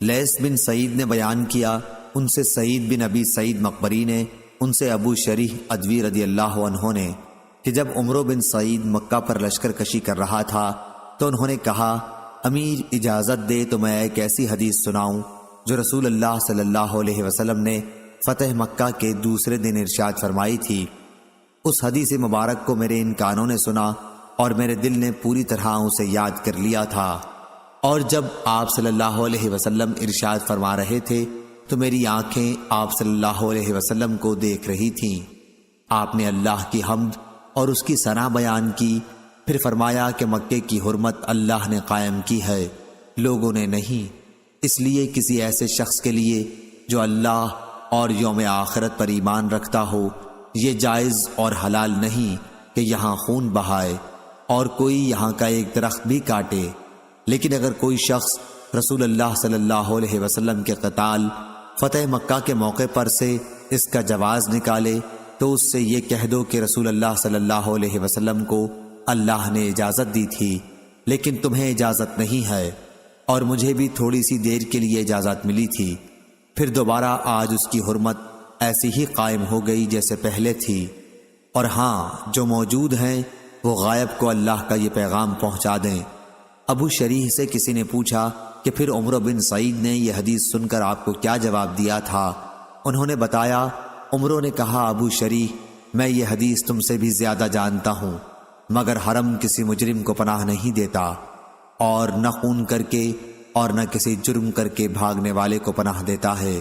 لیث بن سعید نے بیان کیا، ان سے سعید بن ابی سعید مقبری نے، ان سے ابو شریح ادوی رضی اللہ عنہ نے کہ جب عمرو بن سعید مکہ پر لشکر کشی کر رہا تھا تو انہوں نے کہا، امیر اجازت دے تو میں ایک ایسی حدیث سناؤں جو رسول اللہ صلی اللہ علیہ وسلم نے فتح مکہ کے دوسرے دن ارشاد فرمائی تھی۔ اس حدیث مبارک کو میرے ان کانوں نے سنا اور میرے دل نے پوری طرح اسے یاد کر لیا تھا، اور جب آپ صلی اللہ علیہ وسلم ارشاد فرما رہے تھے تو میری آنکھیں آپ صلی اللہ علیہ وسلم کو دیکھ رہی تھیں۔ آپ نے اللہ کی حمد اور اس کی ثنا بیان کی، پھر فرمایا کہ مکے کی حرمت اللہ نے قائم کی ہے، لوگوں نے نہیں، اس لیے کسی ایسے شخص کے لیے جو اللہ اور یوم آخرت پر ایمان رکھتا ہو یہ جائز اور حلال نہیں کہ یہاں خون بہائے اور کوئی یہاں کا ایک درخت بھی کاٹے، لیکن اگر کوئی شخص رسول اللہ صلی اللہ علیہ وسلم کے قتال فتح مکہ کے موقع پر سے اس کا جواز نکالے تو اس سے یہ کہہ دو کہ رسول اللہ صلی اللہ علیہ وسلم کو اللہ نے اجازت دی تھی لیکن تمہیں اجازت نہیں ہے، اور مجھے بھی تھوڑی سی دیر کے لیے اجازت ملی تھی، پھر دوبارہ آج اس کی حرمت ایسی ہی قائم ہو گئی جیسے پہلے تھی، اور ہاں جو موجود ہیں وہ غائب کو اللہ کا یہ پیغام پہنچا دیں۔ ابو شریح سے کسی نے پوچھا کہ پھر عمرو بن سعید نے یہ حدیث سن کر آپ کو کیا جواب دیا تھا؟ انہوں نے بتایا، عمرو نے کہا، ابو شریح میں یہ حدیث تم سے بھی زیادہ جانتا ہوں، مگر حرم کسی مجرم کو پناہ نہیں دیتا، اور نہ خون کر کے اور نہ کسی جرم کر کے بھاگنے والے کو پناہ دیتا ہے۔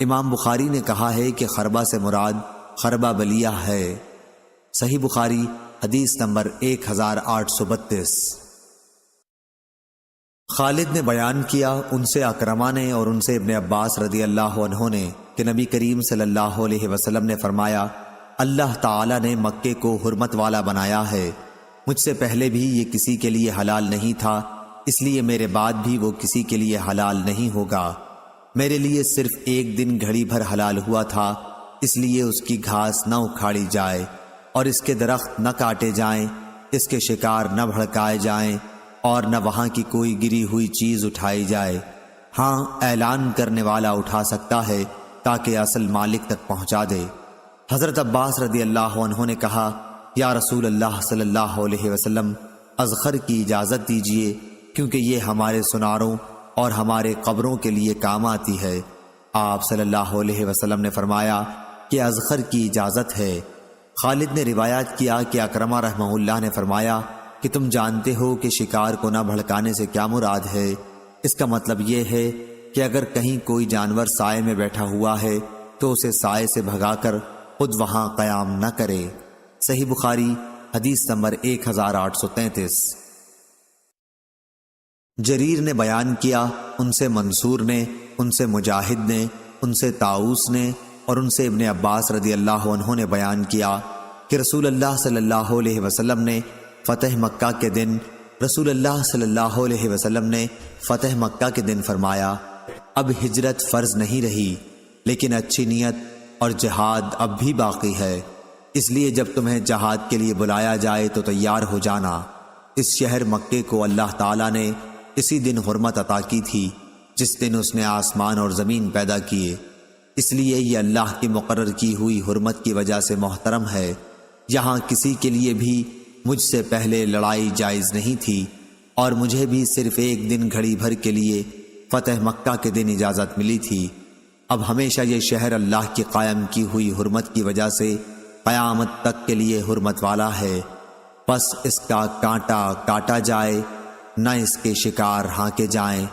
امام بخاری نے کہا ہے کہ خربہ سے مراد خربہ بلیہ ہے۔ صحیح بخاری حدیث نمبر 1832۔ خالد نے بیان کیا، ان سے اکرمہ نے اور ان سے ابن عباس رضی اللہ عنہ نے کہ نبی کریم صلی اللہ علیہ وسلم نے فرمایا، اللہ تعالی نے مکے کو حرمت والا بنایا ہے، مجھ سے پہلے بھی یہ کسی کے لیے حلال نہیں تھا، اس لیے میرے بعد بھی وہ کسی کے لیے حلال نہیں ہوگا۔ میرے لیے صرف ایک دن گھڑی بھر حلال ہوا تھا، اس لیے اس کی گھاس نہ اکھاڑی جائے اور اس کے درخت نہ کاٹے جائیں، اس کے شکار نہ بھڑکائے جائیں اور نہ وہاں کی کوئی گری ہوئی چیز اٹھائی جائے۔ ہاں اعلان کرنے والا اٹھا سکتا ہے تاکہ اصل مالک تک پہنچا دے۔ حضرت عباس رضی اللہ عنہ نے کہا، یا رسول اللہ صلی اللہ علیہ وسلم، اذخر کی اجازت دیجیے کیونکہ یہ ہمارے سناروں اور ہمارے قبروں کے لیے کام آتی ہے۔ آپ صلی اللہ علیہ وسلم نے فرمایا کہ اذخر کی اجازت ہے۔ خالد نے روایت کیا کہ اکرمہ رحمہ اللہ نے فرمایا کہ تم جانتے ہو کہ شکار کو نہ بھڑکانے سے کیا مراد ہے؟ اس کا مطلب یہ ہے کہ اگر کہیں کوئی جانور سائے میں بیٹھا ہوا ہے تو اسے سائے سے بھگا کر خود وہاں قیام نہ کرے۔ صحیح بخاری حدیث نمبر 1833۔ جریر نے بیان کیا، ان سے منصور نے، ان سے مجاہد نے، ان سے طاؤس نے اور ان سے ابن عباس رضی اللہ عنہ نے بیان کیا کہ رسول اللہ صلی اللہ علیہ وسلم نے فتح مکہ کے دن فتح مکہ کے دن فرمایا، اب ہجرت فرض نہیں رہی لیکن اچھی نیت اور جہاد اب بھی باقی ہے، اس لیے جب تمہیں جہاد کے لیے بلایا جائے تو تیار ہو جانا۔ اس شہر مکے کو اللہ تعالیٰ نے اسی دن حرمت عطا کی تھی جس دن اس نے آسمان اور زمین پیدا کیے، اس لیے یہ اللہ کی مقرر کی ہوئی حرمت کی وجہ سے محترم ہے۔ یہاں کسی کے لیے بھی مجھ سے پہلے لڑائی جائز نہیں تھی، اور مجھے بھی صرف ایک دن گھڑی بھر کے لیے فتح مکہ کے دن اجازت ملی تھی۔ اب ہمیشہ یہ شہر اللہ کی قائم کی ہوئی حرمت کی وجہ سے قیامت تک کے لیے حرمت والا ہے، پس اس کا کانٹا کاٹا جائے، نہ اس کے شکار ہانکے جائیں،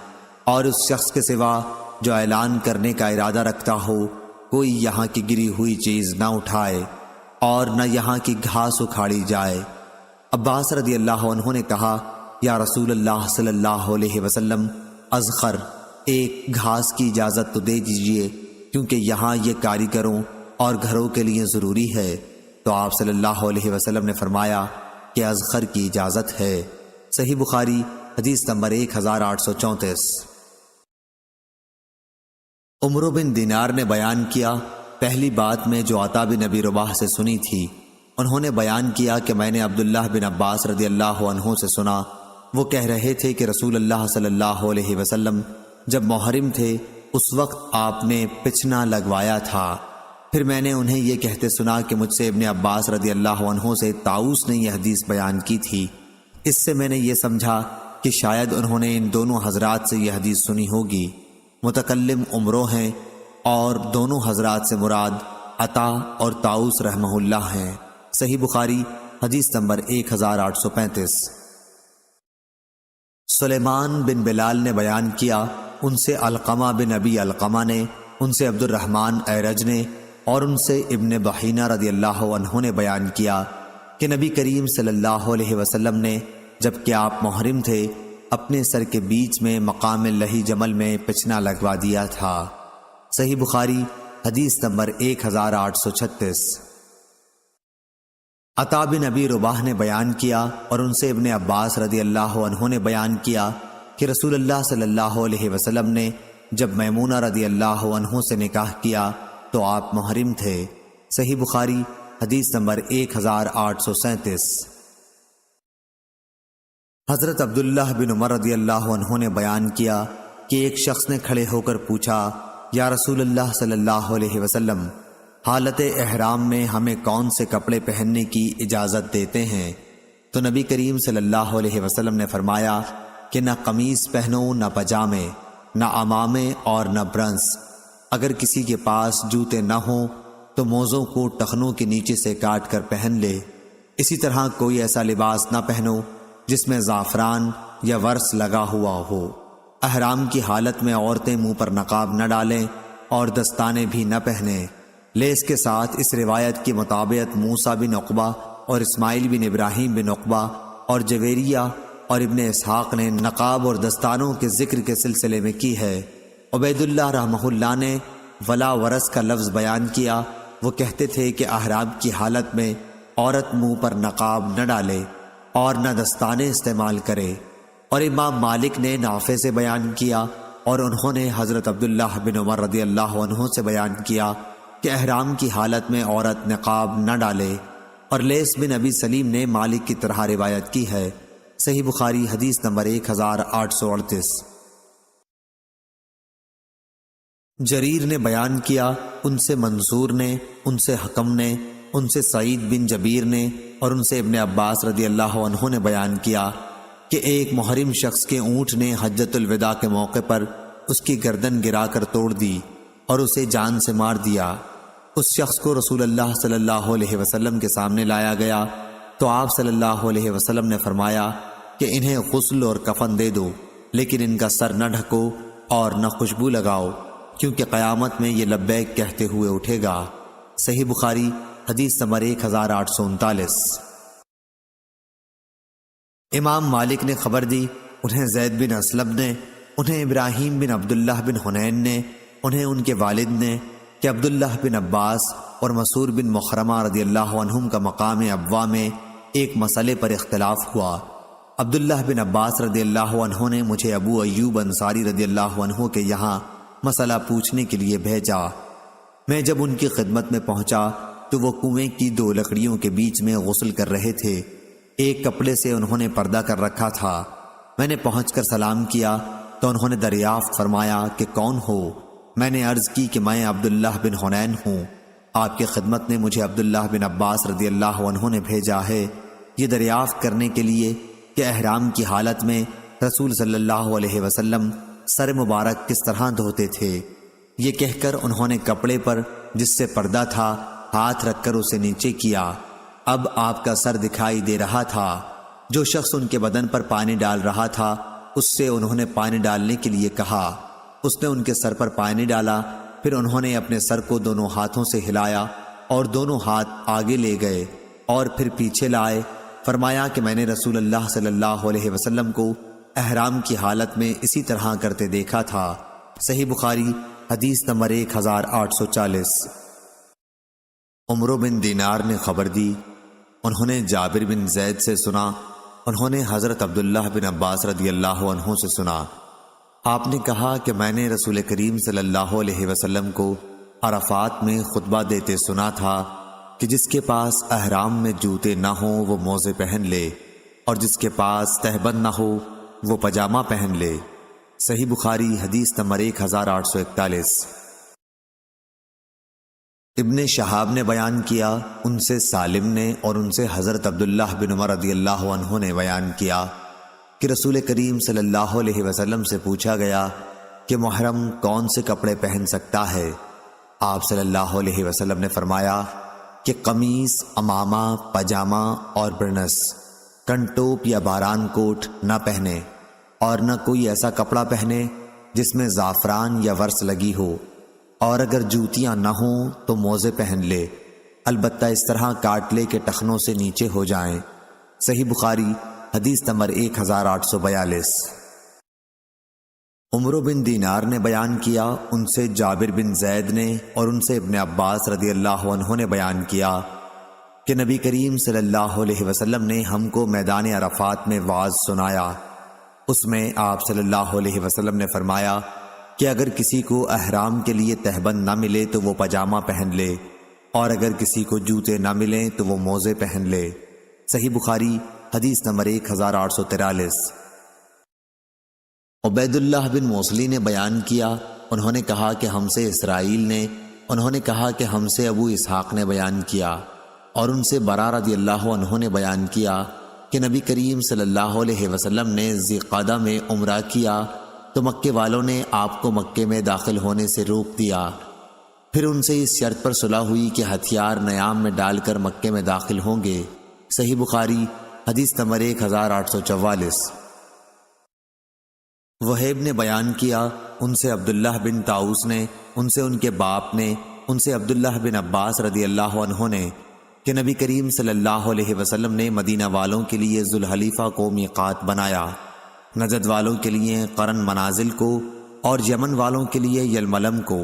اور اس شخص کے سوا جو اعلان کرنے کا ارادہ رکھتا ہو کوئی یہاں کی گری ہوئی چیز نہ اٹھائے اور نہ یہاں کی گھاس اکھاڑی جائے۔ عباس رضی اللہ عنہ نے کہا، یا رسول اللہ صلی اللہ علیہ وسلم، اذخر ایک گھاس کی اجازت تو دے دیجئے، کیونکہ یہاں یہ کاریگروں اور گھروں کے لیے ضروری ہے۔ تو آپ صلی اللہ علیہ وسلم نے فرمایا کہ اذخر کی اجازت ہے۔ صحیح بخاری حدیث نمبر 1834۔ عمرو بن دینار نے بیان کیا، پہلی بات میں جو عطا بن ابی رباح سے سنی تھی، انہوں نے بیان کیا کہ میں نے عبداللہ بن عباس رضی اللہ عنہ سے سنا، وہ کہہ رہے تھے کہ رسول اللہ صلی اللہ علیہ وسلم جب محرم تھے اس وقت آپ نے پچھنا لگوایا تھا۔ پھر میں نے انہیں یہ کہتے سنا کہ مجھ سے ابن عباس رضی اللہ عنہ سے طاؤس نے یہ حدیث بیان کی تھی۔ اس سے میں نے یہ سمجھا کہ شاید انہوں نے ان دونوں حضرات سے یہ حدیث سنی ہوگی۔ متکلم عمرو ہیں اور دونوں حضرات سے مراد عطا اور طاؤس رحمہ اللہ ہیں۔ صحیح بخاری حدیث نمبر 1835۔ سلیمان بن بلال نے بیان کیا، ان سے علقمہ بن ابی علقمہ نے، ان سے عبد الرحمن ایرج نے، اور ان سے ابن بحینہ رضی اللہ عنہ نے بیان کیا کہ نبی کریم صلی اللہ علیہ وسلم نے جب کہ آپ محرم تھے اپنے سر کے بیچ میں مقام لہی جمل میں پچھنا لگوا دیا تھا۔ صحیح بخاری حدیث نمبر 1836۔ عطا بن ابی رباح نے بیان کیا اور ان سے ابن عباس رضی اللہ عنہ نے بیان کیا کہ رسول اللہ صلی اللہ علیہ وسلم نے جب میمونہ رضی اللہ عنہ سے نکاح کیا تو آپ محرم تھے۔ صحیح بخاری حدیث نمبر 1837۔ حضرت عبداللہ بن عمر رضی اللہ عنہ نے بیان کیا کہ ایک شخص نے کھڑے ہو کر پوچھا، یا رسول اللہ صلی اللہ علیہ وسلم، حالت احرام میں ہمیں کون سے کپڑے پہننے کی اجازت دیتے ہیں؟ تو نبی کریم صلی اللہ علیہ وسلم نے فرمایا کہ نہ قمیص پہنو، نہ پجامے، نہ عمامے اور نہ برنس۔ اگر کسی کے پاس جوتے نہ ہوں تو موزوں کو ٹخنوں کے نیچے سے کاٹ کر پہن لے۔ اسی طرح کوئی ایسا لباس نہ پہنو جس میں زعفران یا ورس لگا ہوا ہو۔ احرام کی حالت میں عورتیں منہ پر نقاب نہ ڈالیں اور دستانے بھی نہ پہنیں۔ لیس کے ساتھ اس روایت کی مطابقت موسیٰ بن عقبہ اور اسماعیل بن ابراہیم بن عقبہ اور جویریہ اور ابن اسحاق نے نقاب اور دستانوں کے ذکر کے سلسلے میں کی ہے۔ عبید اللہ رحمہ اللہ نے ولا ورس کا لفظ بیان کیا، وہ کہتے تھے کہ احرام کی حالت میں عورت منہ پر نقاب نہ ڈالے اور نہ دستانے استعمال کرے۔ اور امام مالک نے نافع سے بیان کیا اور انہوں نے حضرت عبداللہ بن عمر رضی اللہ عنہ سے بیان کیا کہ احرام کی حالت میں عورت نقاب نہ ڈالے۔ اور لیس بن ابی سلیم نے مالک کی طرح روایت کی ہے۔ صحیح بخاری حدیث نمبر 1838۔ جریر نے بیان کیا، ان سے منصور نے، ان سے حکم نے، ان سے سعید بن جبیر نے اور ان سے ابن عباس رضی اللہ عنہ نے بیان کیا کہ ایک محرم شخص کے اونٹ نے حجۃ الوداع کے موقع پر اس کی گردن گرا کر توڑ دی اور اسے جان سے مار دیا۔ اس شخص کو رسول اللہ صلی اللہ علیہ وسلم کے سامنے لایا گیا تو آپ صلی اللہ علیہ وسلم نے فرمایا کہ انہیں غسل اور کفن دے دو، لیکن ان کا سر نہ ڈھکو اور نہ خوشبو لگاؤ، کیونکہ قیامت میں یہ لبیک کہتے ہوئے اٹھے گا۔ صحیح بخاری حدیث نمبر 1839۔ امام مالک نے خبر دی، انہیں زید بن اسلم نے، انہیں ابراہیم بن عبداللہ بن حنین نے، انہیں ان کے والد نے کہ عبداللہ بن عباس اور مسعور بن مخرمہ رضی اللہ عنہم کا مقام ابوا میں ایک مسئلے پر اختلاف ہوا۔ عبداللہ بن عباس رضی اللہ عنہ نے مجھے ابو ایوب انصاری رضی اللہ عنہ کے یہاں مسئلہ پوچھنے کے لیے بھیجا۔ میں جب ان کی خدمت میں پہنچا تو وہ کنویں کی 2 لکڑیوں کے بیچ میں غسل کر رہے تھے، ایک کپڑے سے انہوں نے پردہ کر رکھا تھا۔ میں نے پہنچ کر سلام کیا تو انہوں نے دریافت فرمایا کہ کون ہو؟ میں نے عرض کی کہ میں عبداللہ بن حنین ہوں، آپ کی خدمت میں مجھے عبداللہ بن عباس رضی اللہ عنہ نے بھیجا ہے یہ دریافت کرنے کے لیے کہ احرام کی حالت میں رسول صلی اللہ علیہ وسلم سر مبارک کس طرح دھوتے تھے۔ یہ کہہ کر انہوں نے کپڑے پر جس سے پردہ تھا ہاتھ رکھ کر اسے نیچے کیا۔ اب آپ کا سر دکھائی دے رہا تھا۔ جو شخص ان کے بدن پر پانی ڈال رہا تھا اس سے انہوں نے پانی ڈالنے کے لیے کہا۔ اس نے ان کے سر پر پانی ڈالا، پھر انہوں نے اپنے سر کو دونوں ہاتھوں سے ہلایا اور دونوں ہاتھ آگے لے گئے اور پھر پیچھے لائے۔ فرمایا کہ میں نے رسول اللہ صلی اللہ علیہ وسلم کو احرام کی حالت میں اسی طرح کرتے دیکھا تھا۔ صحیح بخاری حدیث نمبر 1840۔ عمرو بن دینار نے خبر دی، انہوں نے جابر بن زید سے سنا، انہوں نے حضرت عبداللہ بن عباس رضی اللہ عنہ سے سنا۔ آپ نے کہا کہ میں نے رسول کریم صلی اللہ علیہ وسلم کو عرفات میں خطبہ دیتے سنا تھا کہ جس کے پاس احرام میں جوتے نہ ہوں وہ موزے پہن لے، اور جس کے پاس تہبند نہ ہو وہ پجامہ پہن لے۔ صحیح بخاری حدیث نمبر 1841۔ ابن شہاب نے بیان کیا، ان سے سالم نے اور ان سے حضرت عبداللہ بن عمر رضی اللہ عنہ نے بیان کیا کہ رسول کریم صلی اللہ علیہ وسلم سے پوچھا گیا کہ محرم کون سے کپڑے پہن سکتا ہے؟ آپ صلی اللہ علیہ وسلم نے فرمایا کہ قمیص، عمامہ، پاجامہ اور برنس، کنٹوپ یا باران کوٹ نہ پہنے، اور نہ کوئی ایسا کپڑا پہنے جس میں زعفران یا ورس لگی ہو، اور اگر جوتیاں نہ ہوں تو موزے پہن لے، البتہ اس طرح کاٹ لے کہ ٹخنوں سے نیچے ہو جائیں۔ صحیح بخاری حدیث نمبر 1842۔ عمرو بن دینار نے بیان کیا، ان سے جابر بن زید نے اور ان سے ابن عباس رضی اللہ عنہ نے بیان کیا کہ نبی کریم صلی اللہ علیہ وسلم نے ہم کو میدان عرفات میں وعظ سنایا۔ اس میں آپ صلی اللہ علیہ وسلم نے فرمایا کہ اگر کسی کو احرام کے لیے تہبند نہ ملے تو وہ پاجامہ پہن لے، اور اگر کسی کو جوتے نہ ملیں تو وہ موزے پہن لے۔ صحیح بخاری حدیث نمبر 1843۔ عبید اللہ بن موصلی نے بیان کیا، انہوں نے کہا کہ ہم سے اسرائیل نے، انہوں نے کہا کہ ہم سے ابو اسحاق نے بیان کیا، اور ان سے برا رضی اللہ عنہ نے بیان کیا کہ نبی کریم صلی اللہ علیہ وسلم نے ذی قعدہ میں عمرہ کیا تو مکے والوں نے آپ کو مکے میں داخل ہونے سے روک دیا۔ پھر ان سے اس شرط پر صلح ہوئی کہ ہتھیار نیام میں ڈال کر مکے میں داخل ہوں گے۔ صحیح بخاری حدیث نمبر 1844۔ وہیب نے بیان کیا، ان سے عبداللہ بن طاؤس نے، ان سے ان کے باپ نے، ان سے عبداللہ بن عباس رضی اللہ عنہ نے کہ نبی کریم صلی اللہ علیہ وسلم نے مدینہ والوں کے لیے ذوالحلیفہ کو میقات بنایا، نجد والوں کے لیے قرن منازل کو، اور یمن والوں کے لیے یلملم کو۔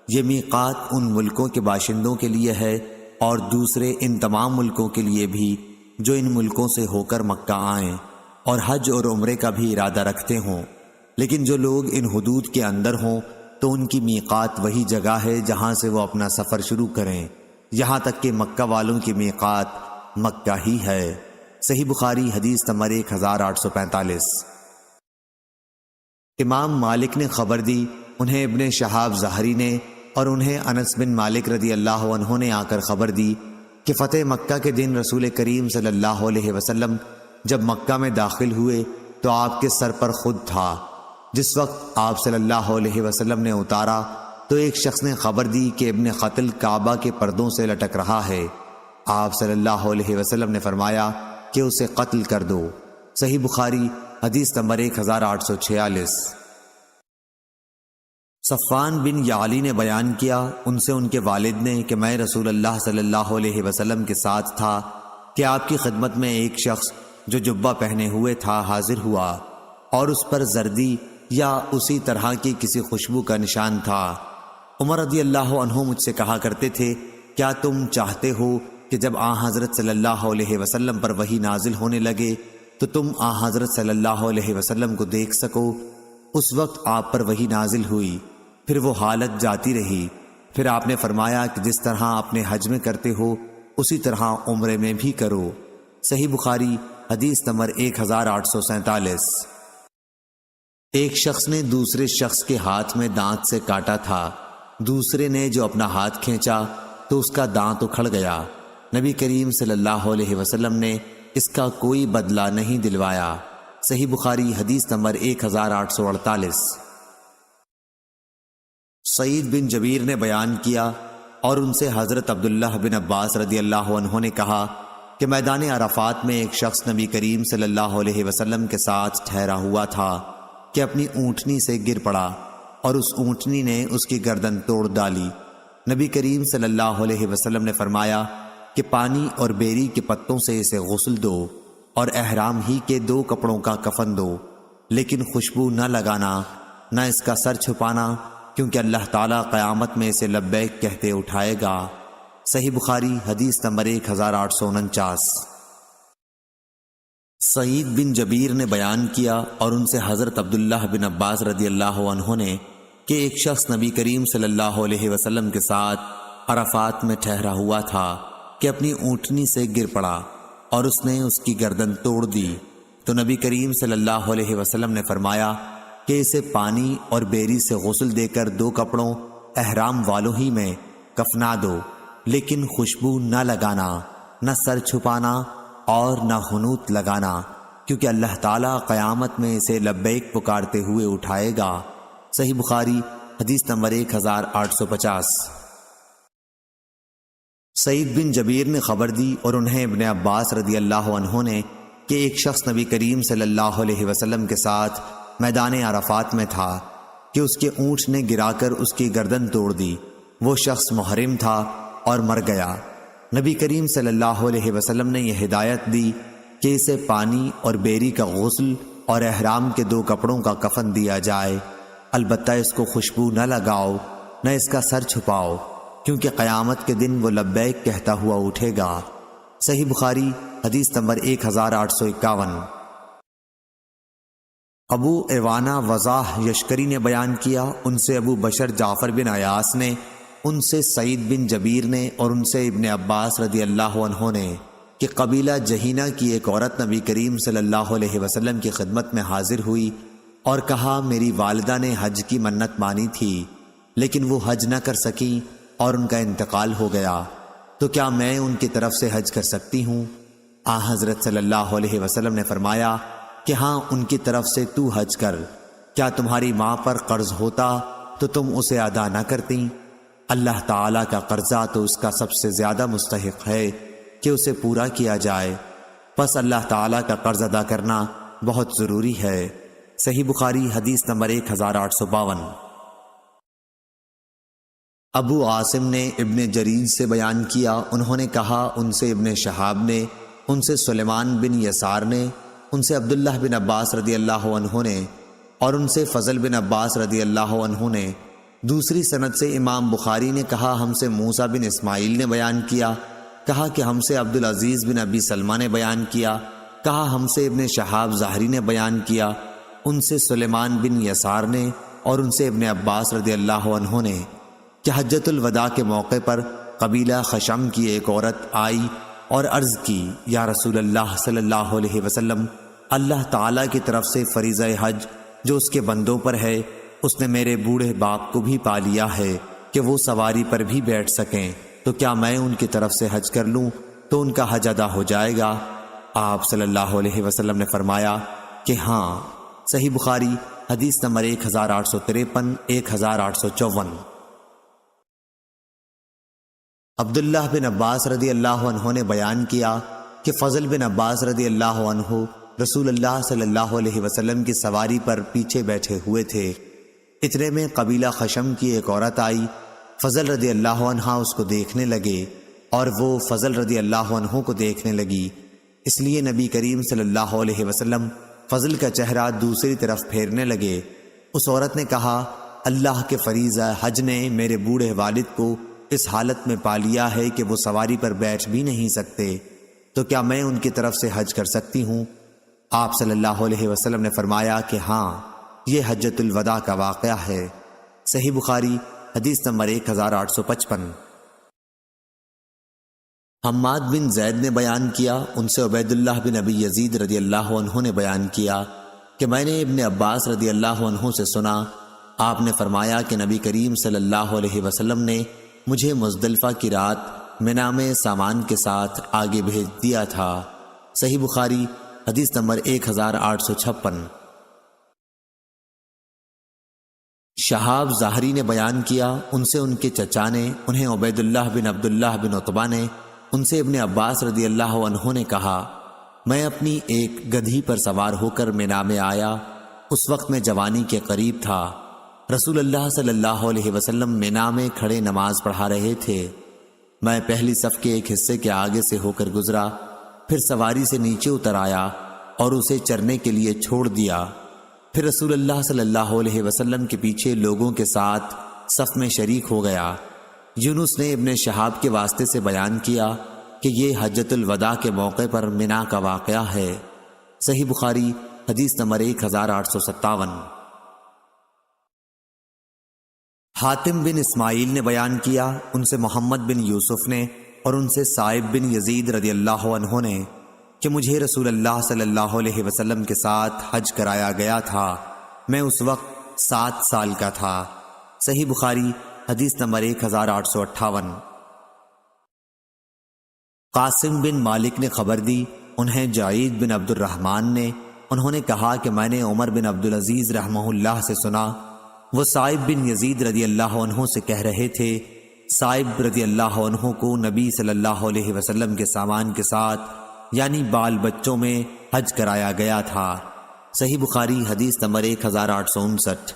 یہ میقات ان ملکوں کے باشندوں کے لیے ہے اور دوسرے ان تمام ملکوں کے لیے بھی جو ان ملکوں سے ہو کر مکہ آئیں اور حج اور عمرے کا بھی ارادہ رکھتے ہوں، لیکن جو لوگ ان حدود کے اندر ہوں تو ان کی میقات وہی جگہ ہے جہاں سے وہ اپنا سفر شروع کریں، یہاں تک کہ مکہ والوں کی میقات مکہ ہی ہے۔ صحیح بخاری حدیث نمبر 1845۔ امام مالک نے خبر دی، انہیں ابن شہاب زہری نے اور انہیں انس بن مالک رضی اللہ عنہ نے آ کر خبر دی کہ فتح مکہ کے دن رسول کریم صلی اللہ علیہ وسلم جب مکہ میں داخل ہوئے تو آپ کے سر پر خود تھا۔ جس وقت آپ صلی اللہ علیہ وسلم نے اتارا تو ایک شخص نے خبر دی کہ ابن قتل کعبہ کے پردوں سے لٹک رہا ہے۔ آپ صلی اللہ علیہ وسلم نے فرمایا کہ اسے قتل کر دو۔ صحیح بخاری حدیث نمبر 1846۔ صفوان بن یعلی نے بیان کیا، ان سے ان کے والد نے کہ میں رسول اللہ صلی اللہ علیہ وسلم کے ساتھ تھا کہ آپ کی خدمت میں ایک شخص جو جبہ پہنے ہوئے تھا حاضر ہوا اور اس پر زردی یا اسی طرح کی کسی خوشبو کا نشان تھا۔ عمر رضی اللہ عنہ مجھ سے کہا کرتے تھے، کیا تم چاہتے ہو کہ جب آن حضرت صلی اللہ علیہ وسلم پر وحی نازل ہونے لگے تو تم آن حضرت صلی اللہ علیہ وسلم کو دیکھ سکو؟ اس وقت آپ پر وحی نازل ہوئی، پھر وہ حالت جاتی رہی، پھر آپ نے فرمایا کہ جس طرح اپنے حج میں کرتے ہو اسی طرح عمرے میں بھی کرو۔ صحیح بخاری حدیث نمبر 1847۔ ایک شخص نے دوسرے شخص کے ہاتھ میں دانت سے کاٹا تھا، دوسرے نے جو اپنا ہاتھ کھینچا تو اس کا دانت اکھڑ گیا۔ نبی کریم صلی اللہ علیہ وسلم نے اس کا کوئی بدلہ نہیں دلوایا۔ صحیح بخاری حدیث نمبر 1848۔ سعید بن جبیر نے بیان کیا اور ان سے حضرت عبداللہ بن عباس رضی اللہ عنہ نے کہا کہ میدان عرفات میں ایک شخص نبی کریم صلی اللہ علیہ وسلم کے ساتھ ٹھہرا ہوا تھا کہ اپنی اونٹنی سے گر پڑا اور اس اونٹنی نے اس کی گردن توڑ ڈالی۔ نبی کریم صلی اللہ علیہ وسلم نے فرمایا کہ پانی اور بیری کے پتوں سے اسے غسل دو اور احرام ہی کے 2 کپڑوں کا کفن دو، لیکن خوشبو نہ لگانا، نہ اس کا سر چھپانا، کیونکہ اللہ تعالیٰ قیامت میں اسے لبیک کہتے اٹھائے گا۔ صحیح بخاری حدیث نمبر 1849۔ سعید بن جبیر نے بیان کیا اور ان سے حضرت عبداللہ بن عباس رضی اللہ عنہ نے کہ ایک شخص نبی کریم صلی اللہ علیہ وسلم کے ساتھ عرفات میں ٹھہرا ہوا تھا کہ اپنی اونٹنی سے گر پڑا اور اس نے اس کی گردن توڑ دی، تو نبی کریم صلی اللہ علیہ وسلم نے فرمایا کہ اسے پانی اور بیری سے غسل دے کر 2 کپڑوں احرام والوں ہی میں کفنا دو، لیکن خوشبو نہ لگانا، نہ سر چھپانا اور نہ حنوط لگانا، کیونکہ اللہ تعالیٰ قیامت میں اسے لبیک پکارتے ہوئے اٹھائے گا۔ صحیح بخاری حدیث نمبر 1850۔ سعید بن جبیر نے خبر دی اور انہیں ابن عباس رضی اللہ عنہ نے کہ ایک شخص نبی کریم صلی اللہ علیہ وسلم کے ساتھ میدان عرفات میں تھا کہ اس کے اونٹ نے گرا کر اس کی گردن توڑ دی۔ وہ شخص محرم تھا اور مر گیا۔ نبی کریم صلی اللہ علیہ وسلم نے یہ ہدایت دی کہ اسے پانی اور بیری کا غسل اور احرام کے 2 کپڑوں کا کفن دیا جائے، البتہ اس کو خوشبو نہ لگاؤ، نہ اس کا سر چھپاؤ، کیونکہ قیامت کے دن وہ لبیک کہتا ہوا اٹھے گا۔ صحیح بخاری حدیث نمبر 1851۔ ابو ایوانہ وضاح یشکری نے بیان کیا، ان سے ابو بشر جعفر بن عیاس نے، ان سے سعید بن جبیر نے اور ان سے ابن عباس رضی اللہ عنہ نے کہ قبیلہ جہینہ کی ایک عورت نبی کریم صلی اللہ علیہ وسلم کی خدمت میں حاضر ہوئی اور کہا میری والدہ نے حج کی منت مانی تھی لیکن وہ حج نہ کر سکیں اور ان کا انتقال ہو گیا، تو کیا میں ان کی طرف سے حج کر سکتی ہوں؟ حضرت صلی اللہ علیہ وسلم نے فرمایا کہ ہاں، ان کی طرف سے تو حج کر۔ کیا تمہاری ماں پر قرض ہوتا تو تم اسے ادا نہ کرتی؟ اللہ تعالیٰ کا قرضہ تو اس کا سب سے زیادہ مستحق ہے کہ اسے پورا کیا جائے، پس اللہ تعالیٰ کا قرض ادا کرنا بہت ضروری ہے۔ صحیح بخاری حدیث نمبر 1852۔ ابو عاصم نے ابن جریر سے بیان کیا، انہوں نے کہا ان سے ابن شہاب نے، ان سے سلیمان بن یسار نے، ان سے عبداللہ بن عباس رضی اللہ عنہ نے اور ان سے فضل بن عباس رضی اللہ عنہ نے۔ دوسری سند سے امام بخاری نے کہا ہم سے موسیٰ بن اسماعیل نے بیان کیا، کہا کہ ہم سے عبدالعزیز بن ابی سلمہ نے بیان کیا، کہا ہم سے ابن شہاب ظاہری نے بیان کیا، ان سے سلیمان بن یسار نے اور ان سے ابن عباس رضی اللہ عنہ نے کہ حجۃ الوداع کے موقع پر قبیلہ خشم کی ایک عورت آئی اور عرض کی یا رسول اللہ صلی اللہ علیہ وسلم، اللہ تعالیٰ کی طرف سے فریضہ حج جو اس کے بندوں پر ہے، اس نے میرے بوڑھے باپ کو بھی پا لیا ہے کہ وہ سواری پر بھی بیٹھ سکیں، تو کیا میں ان کی طرف سے حج کر لوں تو ان کا حج ادا ہو جائے گا؟ آپ صلی اللہ علیہ وسلم نے فرمایا کہ ہاں۔ صحیح بخاری حدیث نمبر 1853 1854۔ عبداللہ بن عباس رضی اللہ عنہ نے بیان کیا کہ فضل بن عباس رضی اللہ عنہ رسول اللہ صلی اللہ علیہ وسلم کی سواری پر پیچھے بیٹھے ہوئے تھے، اتنے میں قبیلہ خشم کی ایک عورت آئی، فضل رضی اللہ عنہ اس کو دیکھنے لگے اور وہ فضل رضی اللہ عنہ کو دیکھنے لگی، اس لیے نبی کریم صلی اللہ علیہ وسلم فضل کا چہرہ دوسری طرف پھیرنے لگے۔ اس عورت نے کہا اللہ کے فریضہ حج نے میرے بوڑھے والد کو اس حالت میں پا لیا ہے کہ وہ سواری پر بیٹھ بھی نہیں سکتے، تو کیا میں ان کی طرف سے حج کر سکتی ہوں؟ آپ صلی اللہ علیہ وسلم نے فرمایا کہ ہاں، یہ حجۃ الوداع کا واقعہ ہے۔ صحیح بخاری حدیث نمبر 1855۔ حماد بن زید نے بیان کیا، ان سے عبید اللہ بن ابی یزید رضی اللہ عنہ نے بیان کیا کہ میں نے ابن عباس رضی اللہ عنہ سے سنا، آپ نے فرمایا کہ نبی کریم صلی اللہ علیہ وسلم نے مجھے مزدلفہ کی رات منا میں سامان کے ساتھ آگے بھیج دیا تھا۔ صحیح بخاری حدیث نمبر 1856۔ شہاب ظاہری نے بیان کیا، ان سے ان کے چچا نے، انہیں عبید اللہ بن عبداللہ بن عتبہ نے، ان سے ابن عباس رضی اللہ عنہ نے کہا، میں اپنی ایک گدھی پر سوار ہو کر مینا میں آیا، اس وقت میں جوانی کے قریب تھا۔ رسول اللہ صلی اللہ علیہ وسلم مینا میں کھڑے نماز پڑھا رہے تھے۔ میں پہلی صف کے ایک حصے کے آگے سے ہو کر گزرا، پھر سواری سے نیچے اتر آیا اور اسے چرنے کے لیے چھوڑ دیا۔ پھر رسول اللہ صلی اللہ علیہ وسلم کے پیچھے لوگوں کے ساتھ صف میں شریک ہو گیا۔ یونس نے ابن شہاب کے واسطے سے بیان کیا کہ یہ حجۃ الوداع کے موقع پر مینا کا واقعہ ہے۔ صحیح بخاری حدیث نمبر 1857۔ حاتم بن اسماعیل نے بیان کیا، ان سے محمد بن یوسف نے اور ان سے سائب بن یزید رضی اللہ عنہ نے کہ مجھے رسول اللہ صلی اللہ علیہ وسلم کے ساتھ حج کرایا گیا تھا، میں اس وقت 7 سال کا تھا۔ صحیح بخاری حدیث نمبر 1858۔ قاسم بن مالک نے خبر دی، انہیں جعید بن عبد الرحمن نے، انہوں نے کہا کہ میں نے عمر بن عبدالعزیز رحمہ اللہ سے سنا، وہ سائب بن یزید رضی اللہ عنہ سے کہہ رہے تھے، سائب رضی اللہ عنہ کو نبی صلی اللہ علیہ وسلم کے سامان کے ساتھ یعنی بال بچوں میں حج کرایا گیا تھا۔ صحیح بخاری حدیث نمبر 1859۔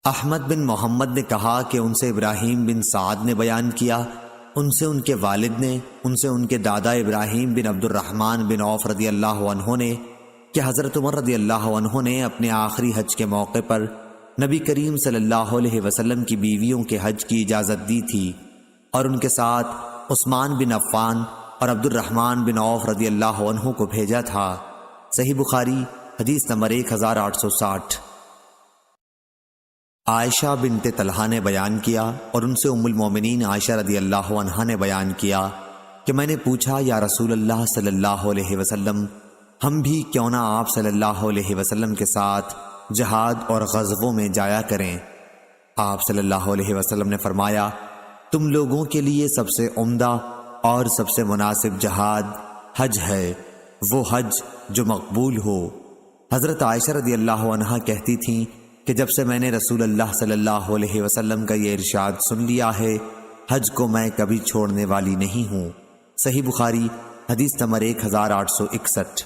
احمد بن محمد نے کہا کہ ان سے ابراہیم بن سعد نے بیان کیا، ان سے ان کے والد نے، ان سے ان کے دادا ابراہیم بن عبد الرحمن بن عوف رضی اللہ عنہ نے کہ حضرت عمر رضی اللہ عنہ نے اپنے آخری حج کے موقع پر نبی کریم صلی اللہ علیہ وسلم کی بیویوں کے حج کی اجازت دی تھی اور ان کے ساتھ عثمان بن عفان اور عبد الرحمن بن عوف رضی اللہ عنہ کو بھیجا تھا۔ صحیح بخاری حدیث نمبر 1860۔ عائشہ بنت طلحہ نے بیان کیا اور ان سے ام المومنین عائشہ رضی اللہ عنہا نے بیان کیا کہ میں نے پوچھا، یا رسول اللہ صلی اللہ علیہ وسلم، ہم بھی کیوں نہ آپ صلی اللہ علیہ وسلم کے ساتھ جہاد اور غزووں میں جایا کریں؟ آپ صلی اللہ علیہ وسلم نے فرمایا، تم لوگوں کے لیے سب سے عمدہ اور سب سے مناسب جہاد حج ہے، وہ حج جو مقبول ہو۔ حضرت عائشہ رضی اللہ عنہا کہتی تھیں کہ جب سے میں نے رسول اللہ صلی اللہ علیہ وسلم کا یہ ارشاد سن لیا ہے، حج کو میں کبھی چھوڑنے والی نہیں ہوں۔ صحیح بخاری حدیث نمبر 1861۔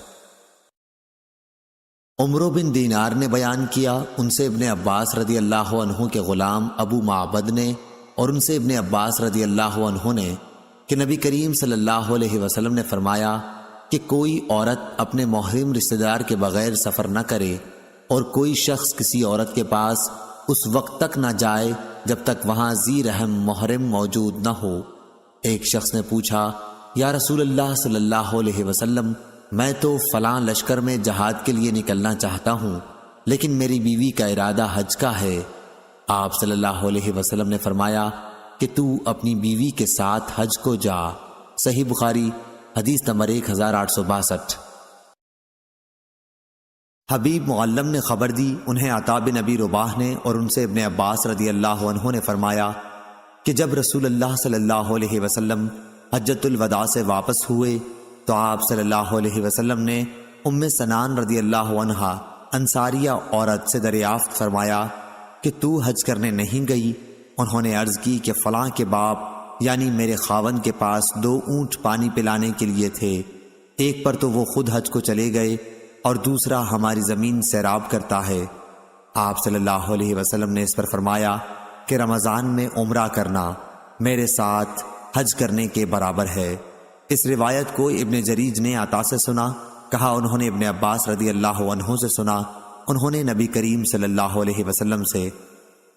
عمر بن دینار نے بیان کیا، ان سے ابن عباس رضی اللہ عنہ کے غلام ابو معبد نے اور ان سے ابن عباس رضی اللہ عنہ نے کہ نبی کریم صلی اللہ علیہ وسلم نے فرمایا کہ کوئی عورت اپنے محرم رشتہ دار کے بغیر سفر نہ کرے اور کوئی شخص کسی عورت کے پاس اس وقت تک نہ جائے جب تک وہاں ذی رحم محرم موجود نہ ہو۔ ایک شخص نے پوچھا، یا رسول اللہ صلی اللہ علیہ وسلم، میں تو فلاں لشکر میں جہاد کے لیے نکلنا چاہتا ہوں، لیکن میری بیوی کا ارادہ حج کا ہے۔ آپ صلی اللہ علیہ وسلم نے فرمایا کہ تو اپنی بیوی کے ساتھ حج کو جا۔ صحیح بخاری حدیث نمبر 1862۔ حبیب معلم نے خبر دی، انہیں عطا بن ابی رباح نے اور ان سے ابن عباس رضی اللہ عنہ نے فرمایا کہ جب رسول اللہ صلی اللہ علیہ وسلم حجۃ الوداع سے واپس ہوئے تو آپ صلی اللہ علیہ وسلم نے ام سنان رضی اللہ عنہا انصاریہ عورت سے دریافت فرمایا کہ تو حج کرنے نہیں گئی؟ انہوں نے عرض کی کہ فلاں کے باپ یعنی میرے خاوند کے پاس 2 اونٹ پانی پلانے کے لیے تھے، ایک پر تو وہ خود حج کو چلے گئے اور دوسرا ہماری زمین سیراب کرتا ہے۔ آپ صلی اللہ علیہ وسلم نے اس پر فرمایا کہ رمضان میں عمرہ کرنا میرے ساتھ حج کرنے کے برابر ہے۔ اس روایت کو ابن جریج نے عطا سے سنا، کہا انہوں نے ابن عباس رضی اللہ عنہ سے سنا، انہوں نے نبی کریم صلی اللہ علیہ وسلم سے،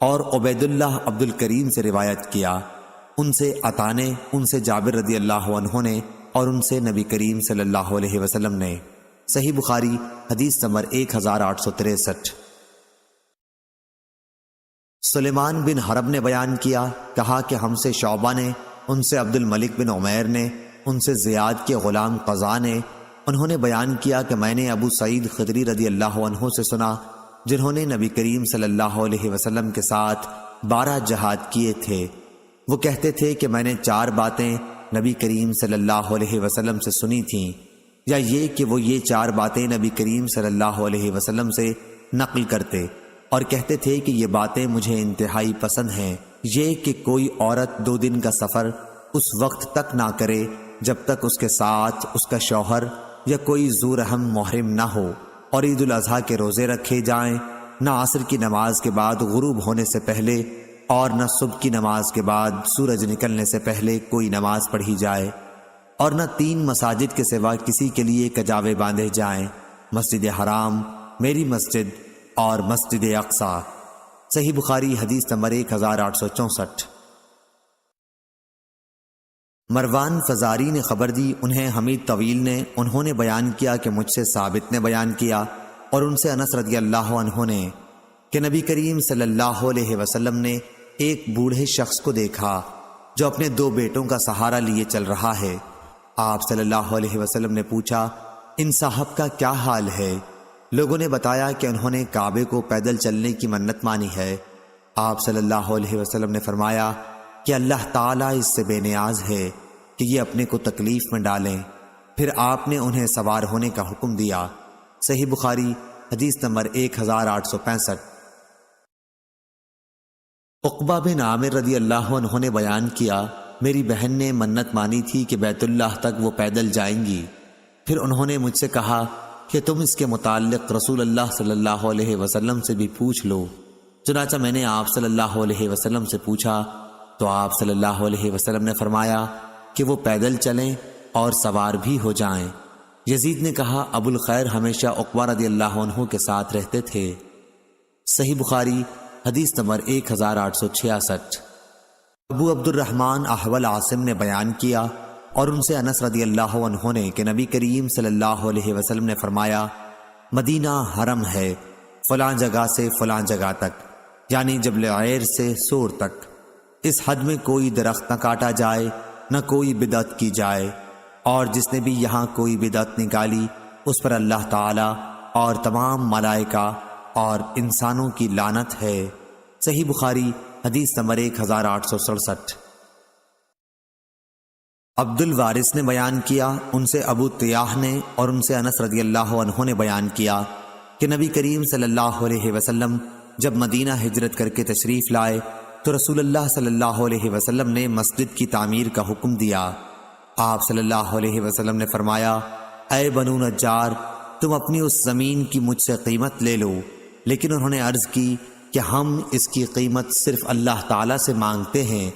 اور عبید اللہ عبد الکریم سے روایت کیا، ان سے عطا نے، ان سے جابر رضی اللہ عنہ نے اور ان سے نبی کریم صلی اللہ علیہ وسلم نے۔ صحیح بخاری حدیث نمبر 1863۔ سلیمان بن حرب نے بیان کیا، کہا کہ ہم سے شعبہ نے، ان سے عبد الملک بن عمیر نے، ان سے زیاد کے غلام قضا نے، انہوں نے بیان کیا کہ میں نے ابو سعید خدری رضی اللہ عنہ سے سنا، جنہوں نے نبی کریم صلی اللہ علیہ وسلم کے ساتھ 12 جہاد کیے تھے۔ وہ کہتے تھے کہ میں نے 4 باتیں نبی کریم صلی اللہ علیہ وسلم سے سنی تھیں، یا یہ کہ وہ یہ 4 باتیں نبی کریم صلی اللہ علیہ وسلم سے نقل کرتے، اور کہتے تھے کہ یہ باتیں مجھے انتہائی پسند ہیں، یہ کہ کوئی عورت 2 دن کا سفر اس وقت تک نہ کرے جب تک اس کے ساتھ اس کا شوہر یا کوئی ذو رحم محرم نہ ہو، اور عید الاضحیٰ کے روزے رکھے جائیں، نہ عصر کی نماز کے بعد غروب ہونے سے پہلے اور نہ صبح کی نماز کے بعد سورج نکلنے سے پہلے کوئی نماز پڑھی جائے، اور نہ 3 مساجد کے سوا کسی کے لیے کجاوے باندھے جائیں، مسجد حرام، میری مسجد اور مسجد اقصیٰ۔ صحیح بخاری حدیث نمبر 1864۔ مروان فزاری نے خبر دی، انہیں حمید طویل نے، انہوں نے بیان کیا کہ مجھ سے ثابت نے بیان کیا اور ان سے انس رضی اللہ عنہ نے کہ نبی کریم صلی اللہ علیہ وسلم نے ایک بوڑھے شخص کو دیکھا جو اپنے 2 بیٹوں کا سہارا لیے چل رہا ہے۔ آپ صلی اللہ علیہ وسلم نے پوچھا، ان صاحب کا کیا حال ہے؟ لوگوں نے بتایا کہ انہوں نے کعبے کو پیدل چلنے کی منت مانی ہے۔ آپ صلی اللہ علیہ وسلم نے فرمایا کہ اللہ تعالیٰ اس سے بے نیاز ہے کہ یہ اپنے کو تکلیف میں ڈالیں۔ پھر آپ نے انہیں سوار ہونے کا حکم دیا۔ صحیح بخاری حدیث نمبر 1865۔ عقبہ بن عامر رضی اللہ عنہ نے بیان کیا، میری بہن نے منت مانی تھی کہ بیت اللہ تک وہ پیدل جائیں گی۔ پھر انہوں نے مجھ سے کہا کہ تم اس کے متعلق رسول اللہ صلی اللہ علیہ وسلم سے بھی پوچھ لو۔ چنانچہ میں نے آپ صلی اللہ علیہ وسلم سے پوچھا تو آپ صلی اللہ علیہ وسلم نے فرمایا کہ وہ پیدل چلیں اور سوار بھی ہو جائیں۔ یزید نے کہا، ابو الخیر ہمیشہ عقبہ رضی اللہ عنہ کے ساتھ رہتے تھے۔ صحیح بخاری حدیث نمبر 1866۔ ابو عبد الرحمن احول عاصم نے بیان کیا اور ان سے انس رضی اللہ عنہ نے کہ نبی کریم صلی اللہ علیہ وسلم نے فرمایا، مدینہ حرم ہے فلاں جگہ سے فلاں جگہ تک، یعنی جبل عیر سے سور تک، اس حد میں کوئی درخت نہ کاٹا جائے، نہ کوئی بدعت کی جائے، اور جس نے بھی یہاں کوئی بدعت نکالی اس پر اللہ تعالی اور تمام ملائکہ اور انسانوں کی لعنت ہے۔ صحیح بخاری حدیث نمبر 1867۔ عبد الوارث نے بیان کیا، ان سے ابو طیاح نے اور ان سے انس رضی اللہ عنہ نے بیان کیا کہ نبی کریم صلی اللہ علیہ وسلم جب مدینہ ہجرت کر کے تشریف لائے تو رسول اللہ صلی اللہ علیہ وسلم نے مسجد کی تعمیر کا حکم دیا۔ آپ صلی اللہ علیہ وسلم نے فرمایا، اے بنو نجار، تم اپنی اس زمین کی مجھ سے قیمت لے لو۔ لیکن انہوں نے عرض کی کہ ہم اس کی قیمت صرف اللہ تعالیٰ سے مانگتے ہیں۔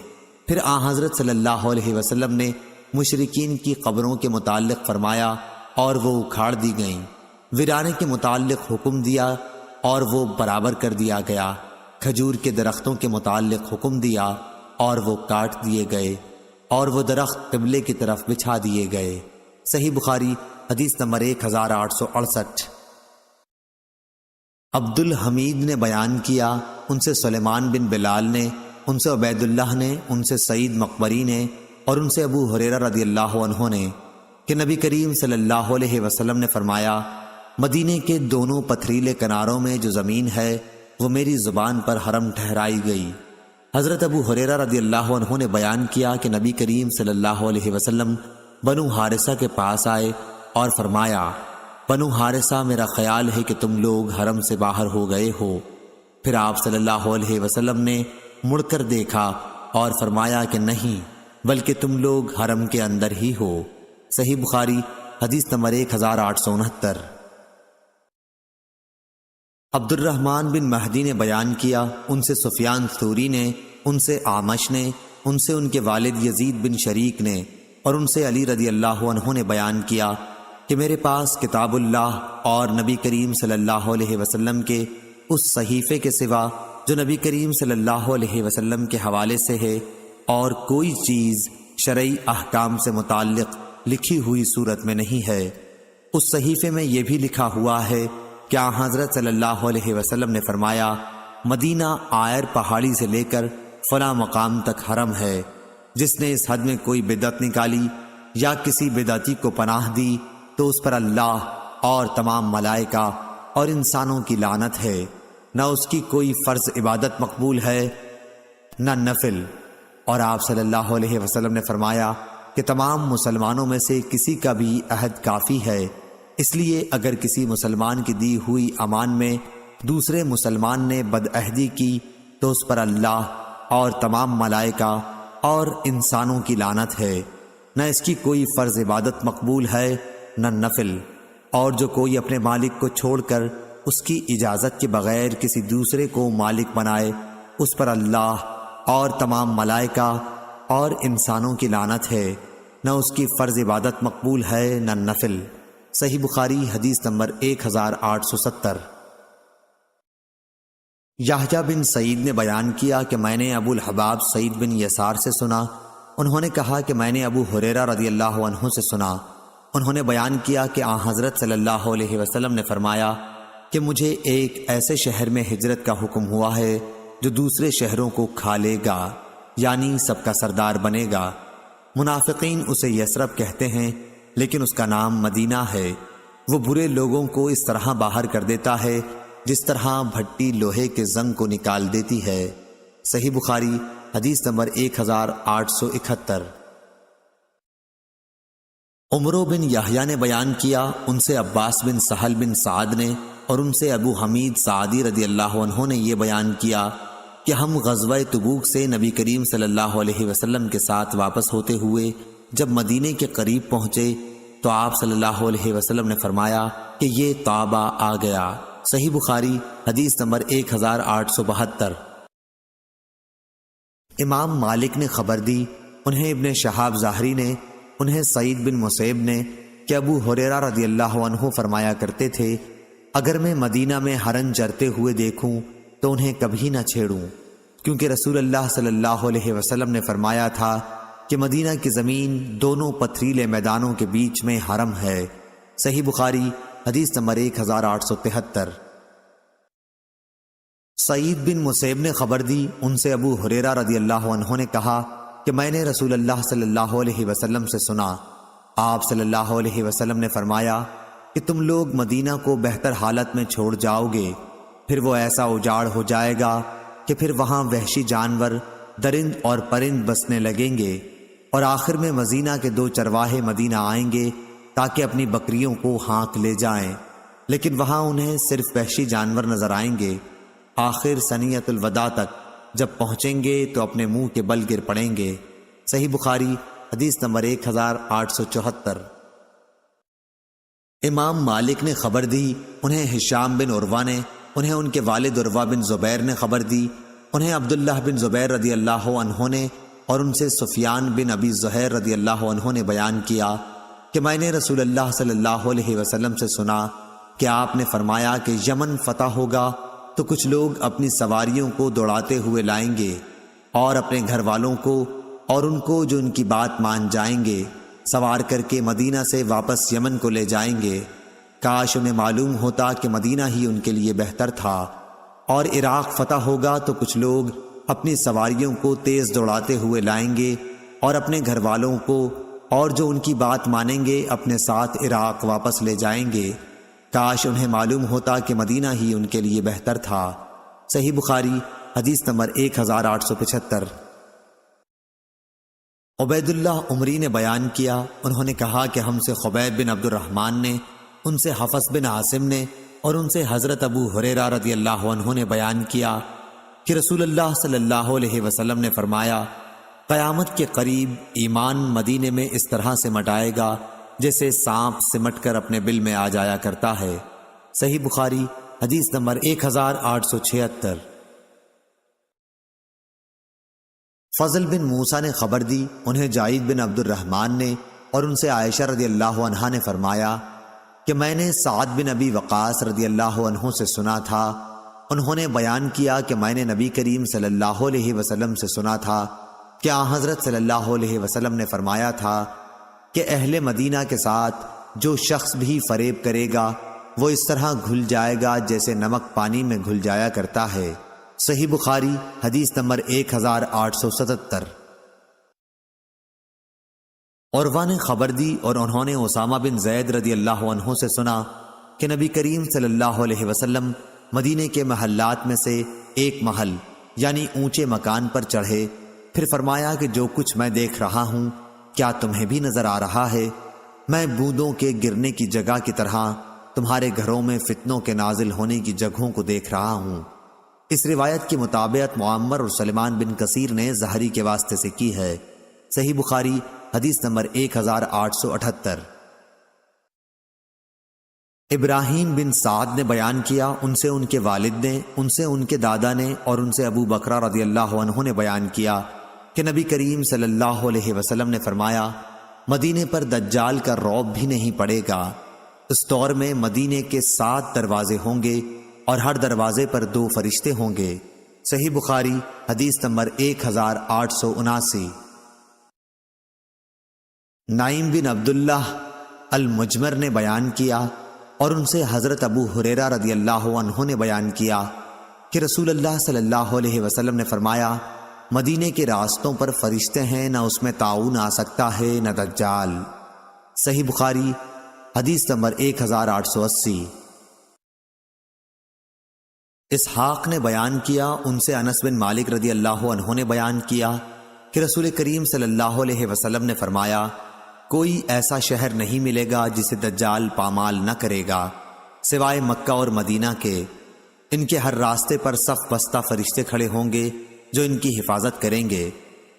پھر حضرت صلی اللہ علیہ وسلم نے مشرکین کی قبروں کے متعلق فرمایا اور وہ اکھاڑ دی گئیں، ویرانے کے متعلق حکم دیا اور وہ برابر کر دیا گیا، کھجور کے درختوں کے متعلق حکم دیا اور وہ کاٹ دیے گئے، اور وہ درخت قبلے کی طرف بچھا دیے گئے۔ صحیح بخاری حدیث نمبر 1868۔ عبد الحمید نے بیان کیا، ان سے سلیمان بن بلال نے، ان سے عبید اللہ نے، ان سے سعید مقبری نے اور ان سے ابو ہریرہ رضی اللہ عنہ نے کہ نبی کریم صلی اللہ علیہ وسلم نے فرمایا، مدینے کے دونوں پتھریلے کناروں میں جو زمین ہے وہ میری زبان پر حرم ٹھہرائی گئی۔ حضرت ابو ہریرہ رضی اللہ عنہ نے بیان کیا کہ نبی کریم صلی اللہ علیہ وسلم بنو حارثہ کے پاس آئے اور فرمایا، بنو حارثہ، میرا خیال ہے کہ تم لوگ حرم سے باہر ہو گئے ہو۔ پھر آپ صلی اللہ علیہ وسلم نے مڑ کر دیکھا اور فرمایا کہ نہیں، بلکہ تم لوگ حرم کے اندر ہی ہو۔ صحیح بخاری حدیث نمبر 1869۔ عبد الرحمن بن مہدی نے بیان کیا، ان سے سفیان ثوری نے، ان سے اعمش نے، ان سے ان کے والد یزید بن شریک نے اور ان سے علی رضی اللہ عنہ نے بیان کیا کہ میرے پاس کتاب اللہ اور نبی کریم صلی اللہ علیہ وسلم کے اس صحیفے کے سوا جو نبی کریم صلی اللہ علیہ وسلم کے حوالے سے ہے اور کوئی چیز شرعی احکام سے متعلق لکھی ہوئی صورت میں نہیں ہے۔ اس صحیفے میں یہ بھی لکھا ہوا ہے کہ حضرت صلی اللہ علیہ وسلم نے فرمایا، مدینہ آئر پہاڑی سے لے کر فلاں مقام تک حرم ہے، جس نے اس حد میں کوئی بدعت نکالی یا کسی بدعتی کو پناہ دی تو اس پر اللہ اور تمام ملائکہ اور انسانوں کی لعنت ہے، نہ اس کی کوئی فرض عبادت مقبول ہے نہ نفل۔ اور آپ صلی اللہ علیہ وسلم نے فرمایا کہ تمام مسلمانوں میں سے کسی کا بھی عہد کافی ہے، اس لیے اگر کسی مسلمان کی دی ہوئی امان میں دوسرے مسلمان نے بدعہدی کی تو اس پر اللہ اور تمام ملائکہ اور انسانوں کی لعنت ہے، نہ اس کی کوئی فرض عبادت مقبول ہے نہ نفل، اور جو کوئی اپنے مالک کو چھوڑ کر اس کی اجازت کے بغیر کسی دوسرے کو مالک بنائے اس پر اللہ اور تمام ملائکہ اور انسانوں کی لعنت ہے، نہ اس کی فرض عبادت مقبول ہے نہ نفل۔ صحیح بخاری حدیث نمبر 1870۔ یحییٰ بن سعید نے بیان کیا کہ میں نے ابو الحباب سعید بن یسار سے سنا، انہوں نے کہا کہ میں نے ابو ہریرہ رضی اللہ عنہ سے سنا، انہوں نے بیان کیا کہ آن حضرت صلی اللہ علیہ وسلم نے فرمایا کہ مجھے ایک ایسے شہر میں ہجرت کا حکم ہوا ہے جو دوسرے شہروں کو کھا لے گا، یعنی سب کا سردار بنے گا۔ منافقین اسے یثرب کہتے ہیں لیکن اس کا نام مدینہ ہے۔ وہ برے لوگوں کو اس طرح باہر کر دیتا ہے جس طرح بھٹی لوہے کے زنگ کو نکال دیتی ہے۔ صحیح بخاری حدیث نمبر 1871۔ عمرو بن یحییٰ نے بیان کیا، ان سے عباس بن سہل بن سعد نے اور ان سے ابو حمید سعدی رضی اللہ عنہ نے یہ بیان کیا کہ ہم غزوہ تبوک سے نبی کریم صلی اللہ علیہ وسلم کے ساتھ واپس ہوتے ہوئے جب مدینے کے قریب پہنچے تو آپ صلی اللہ علیہ وسلم نے فرمایا کہ یہ طابہ آ گیا۔ صحیح بخاری حدیث نمبر 1872۔ امام مالک نے خبر دی، انہیں ابن شہاب ظاہری نے، انہیں سعید بن مسیب نے کہ ابو ہریرہ رضی اللہ عنہ فرمایا کرتے تھے اگر میں مدینہ میں ہرن چرتے ہوئے دیکھوں تو انہیں کبھی نہ چھیڑوں، کیونکہ رسول اللہ صلی اللہ علیہ وسلم نے فرمایا تھا کہ مدینہ کی زمین دونوں پتھریلے میدانوں کے بیچ میں حرم ہے۔ صحیح بخاری حدیث نمبر 1873۔ سعید بن مسیب نے خبر دی، ان سے ابو ہریرہ رضی اللہ عنہ نے کہا کہ میں نے رسول اللہ صلی اللہ علیہ وسلم سے سنا، آپ صلی اللہ علیہ وسلم نے فرمایا کہ تم لوگ مدینہ کو بہتر حالت میں چھوڑ جاؤ گے، پھر وہ ایسا اجاڑ ہو جائے گا کہ پھر وہاں وحشی جانور، درند اور پرند بسنے لگیں گے، اور آخر میں مدینہ کے 2 چرواہے مدینہ آئیں گے تاکہ اپنی بکریوں کو ہانک لے جائیں، لیکن وہاں انہیں صرف وحشی جانور نظر آئیں گے۔ آخر سنیت الوداع تک جب پہنچیں گے تو اپنے منہ کے بل گر پڑیں گے۔ صحیح بخاری حدیث نمبر 1874۔ امام مالک نے خبر دی، انہیں ہشام بن عروہ نے، انہیں ان کے والد عروہ بن زبیر نے خبر دی، انہیں عبداللہ بن زبیر رضی اللہ عنہ نے اور ان سے سفیان بن ابی زہیر رضی اللہ عنہ نے بیان کیا کہ میں نے رسول اللہ صلی اللہ علیہ وسلم سے سنا کہ آپ نے فرمایا کہ یمن فتح ہوگا تو کچھ لوگ اپنی سواریوں کو دوڑاتے ہوئے لائیں گے اور اپنے گھر والوں کو اور ان کو جو ان کی بات مان جائیں گے سوار کر کے مدینہ سے واپس یمن کو لے جائیں گے۔ کاش انہیں معلوم ہوتا کہ مدینہ ہی ان کے لیے بہتر تھا۔ اور عراق فتح ہوگا تو کچھ لوگ اپنی سواریوں کو تیز دوڑاتے ہوئے لائیں گے اور اپنے گھر والوں کو اور جو ان کی بات مانیں گے اپنے ساتھ عراق واپس لے جائیں گے۔ کاش انہیں معلوم ہوتا کہ مدینہ ہی ان کے لیے بہتر تھا۔ صحیح بخاری حدیث نمبر 1875۔ عبید اللہ عمری نے بیان کیا، انہوں نے کہا کہ ہم سے خبیب بن عبد الرحمن نے، ان سے حفص بن عاصم نے اور ان سے حضرت ابو ہریرہ رضی اللہ عنہ نے بیان کیا کہ رسول اللہ صلی اللہ علیہ وسلم نے فرمایا قیامت کے قریب ایمان مدینے میں اس طرح سے مٹائے گا جیسے سانپ سمٹ کر اپنے بل میں آ جایا کرتا ہے۔ صحیح بخاری حدیث نمبر 1876۔ فضل بن موسیٰ نے خبر دی، انہیں جعید بن عبد الرحمن نے اور ان سے عائشہ رضی اللہ عنہا نے فرمایا کہ میں نے سعد بن ابی وقاص رضی اللہ عنہ سے سنا تھا، انہوں نے بیان کیا کہ میں نے نبی کریم صلی اللہ علیہ وسلم سے سنا تھا کہ آن حضرت صلی اللہ علیہ وسلم نے فرمایا تھا کہ اہل مدینہ کے ساتھ جو شخص بھی فریب کرے گا وہ اس طرح گھل جائے گا جیسے نمک پانی میں گھل جایا کرتا ہے۔ صحیح بخاری حدیث نمبر 1877۔ عروہ نے خبر دی اور انہوں نے اسامہ بن زید رضی اللہ عنہ سے سنا کہ نبی کریم صلی اللہ علیہ وسلم مدینے کے محلات میں سے ایک محل یعنی اونچے مکان پر چڑھے، پھر فرمایا کہ جو کچھ میں دیکھ رہا ہوں کیا تمہیں بھی نظر آ رہا ہے؟ میں بوندوں کے گرنے کی جگہ کی طرح تمہارے گھروں میں فتنوں کے نازل ہونے کی جگہوں کو دیکھ رہا ہوں۔ اس روایت کی مطابقت معمر اور سلیمان بن کثیر نے زہری کے واسطے سے کی ہے۔ صحیح بخاری حدیث نمبر 1878۔ ابراہیم بن سعد نے بیان کیا، ان سے ان کے والد نے، ان سے ان کے دادا نے، اور ان سے ابو بکرہ رضی اللہ عنہ نے بیان کیا کہ نبی کریم صلی اللہ علیہ وسلم نے فرمایا، مدینے پر دجال کا رعب بھی نہیں پڑے گا۔ اس دور میں مدینے کے 7 دروازے ہوں گے اور ہر دروازے پر 2 فرشتے ہوں گے۔ صحیح بخاری حدیث نمبر 1879۔ نعیم بن عبداللہ المجمر نے بیان کیا اور ان سے حضرت ابو ہریرہ رضی اللہ عنہ نے بیان کیا کہ رسول اللہ صلی اللہ علیہ وسلم نے فرمایا، مدینے کے راستوں پر فرشتے ہیں، نہ اس میں طاعون آ سکتا ہے نہ دجال۔ صحیح بخاری حدیث نمبر 1880۔ اسحاق نے بیان کیا، ان سے انس بن مالک رضی اللہ عنہ نے بیان کیا کہ رسول کریم صلی اللہ علیہ وسلم نے فرمایا، کوئی ایسا شہر نہیں ملے گا جسے دجال پامال نہ کرے گا سوائے مکہ اور مدینہ کے۔ ان کے ہر راستے پر صف بستہ فرشتے کھڑے ہوں گے جو ان کی حفاظت کریں گے۔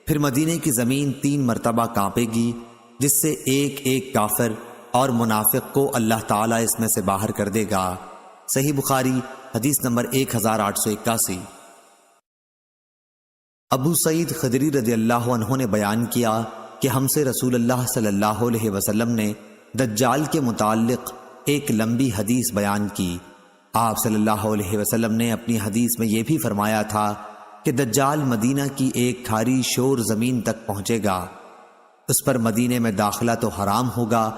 پھر مدینے کی زمین 3 مرتبہ کانپے گی، جس سے ایک ایک کافر اور منافق کو اللہ تعالیٰ اس میں سے باہر کر دے گا۔ صحیح بخاری حدیث نمبر 1881۔ ابو سعید خدری رضی اللہ عنہ نے بیان کیا کہ ہم سے رسول اللہ صلی اللہ علیہ وسلم نے دجال کے متعلق ایک لمبی حدیث بیان کی۔ آپ صلی اللہ علیہ وسلم نے اپنی حدیث میں یہ بھی فرمایا تھا کہ دجال مدینہ کی ایک کھاری شور زمین تک پہنچے گا، اس پر مدینے میں داخلہ تو حرام ہوگا،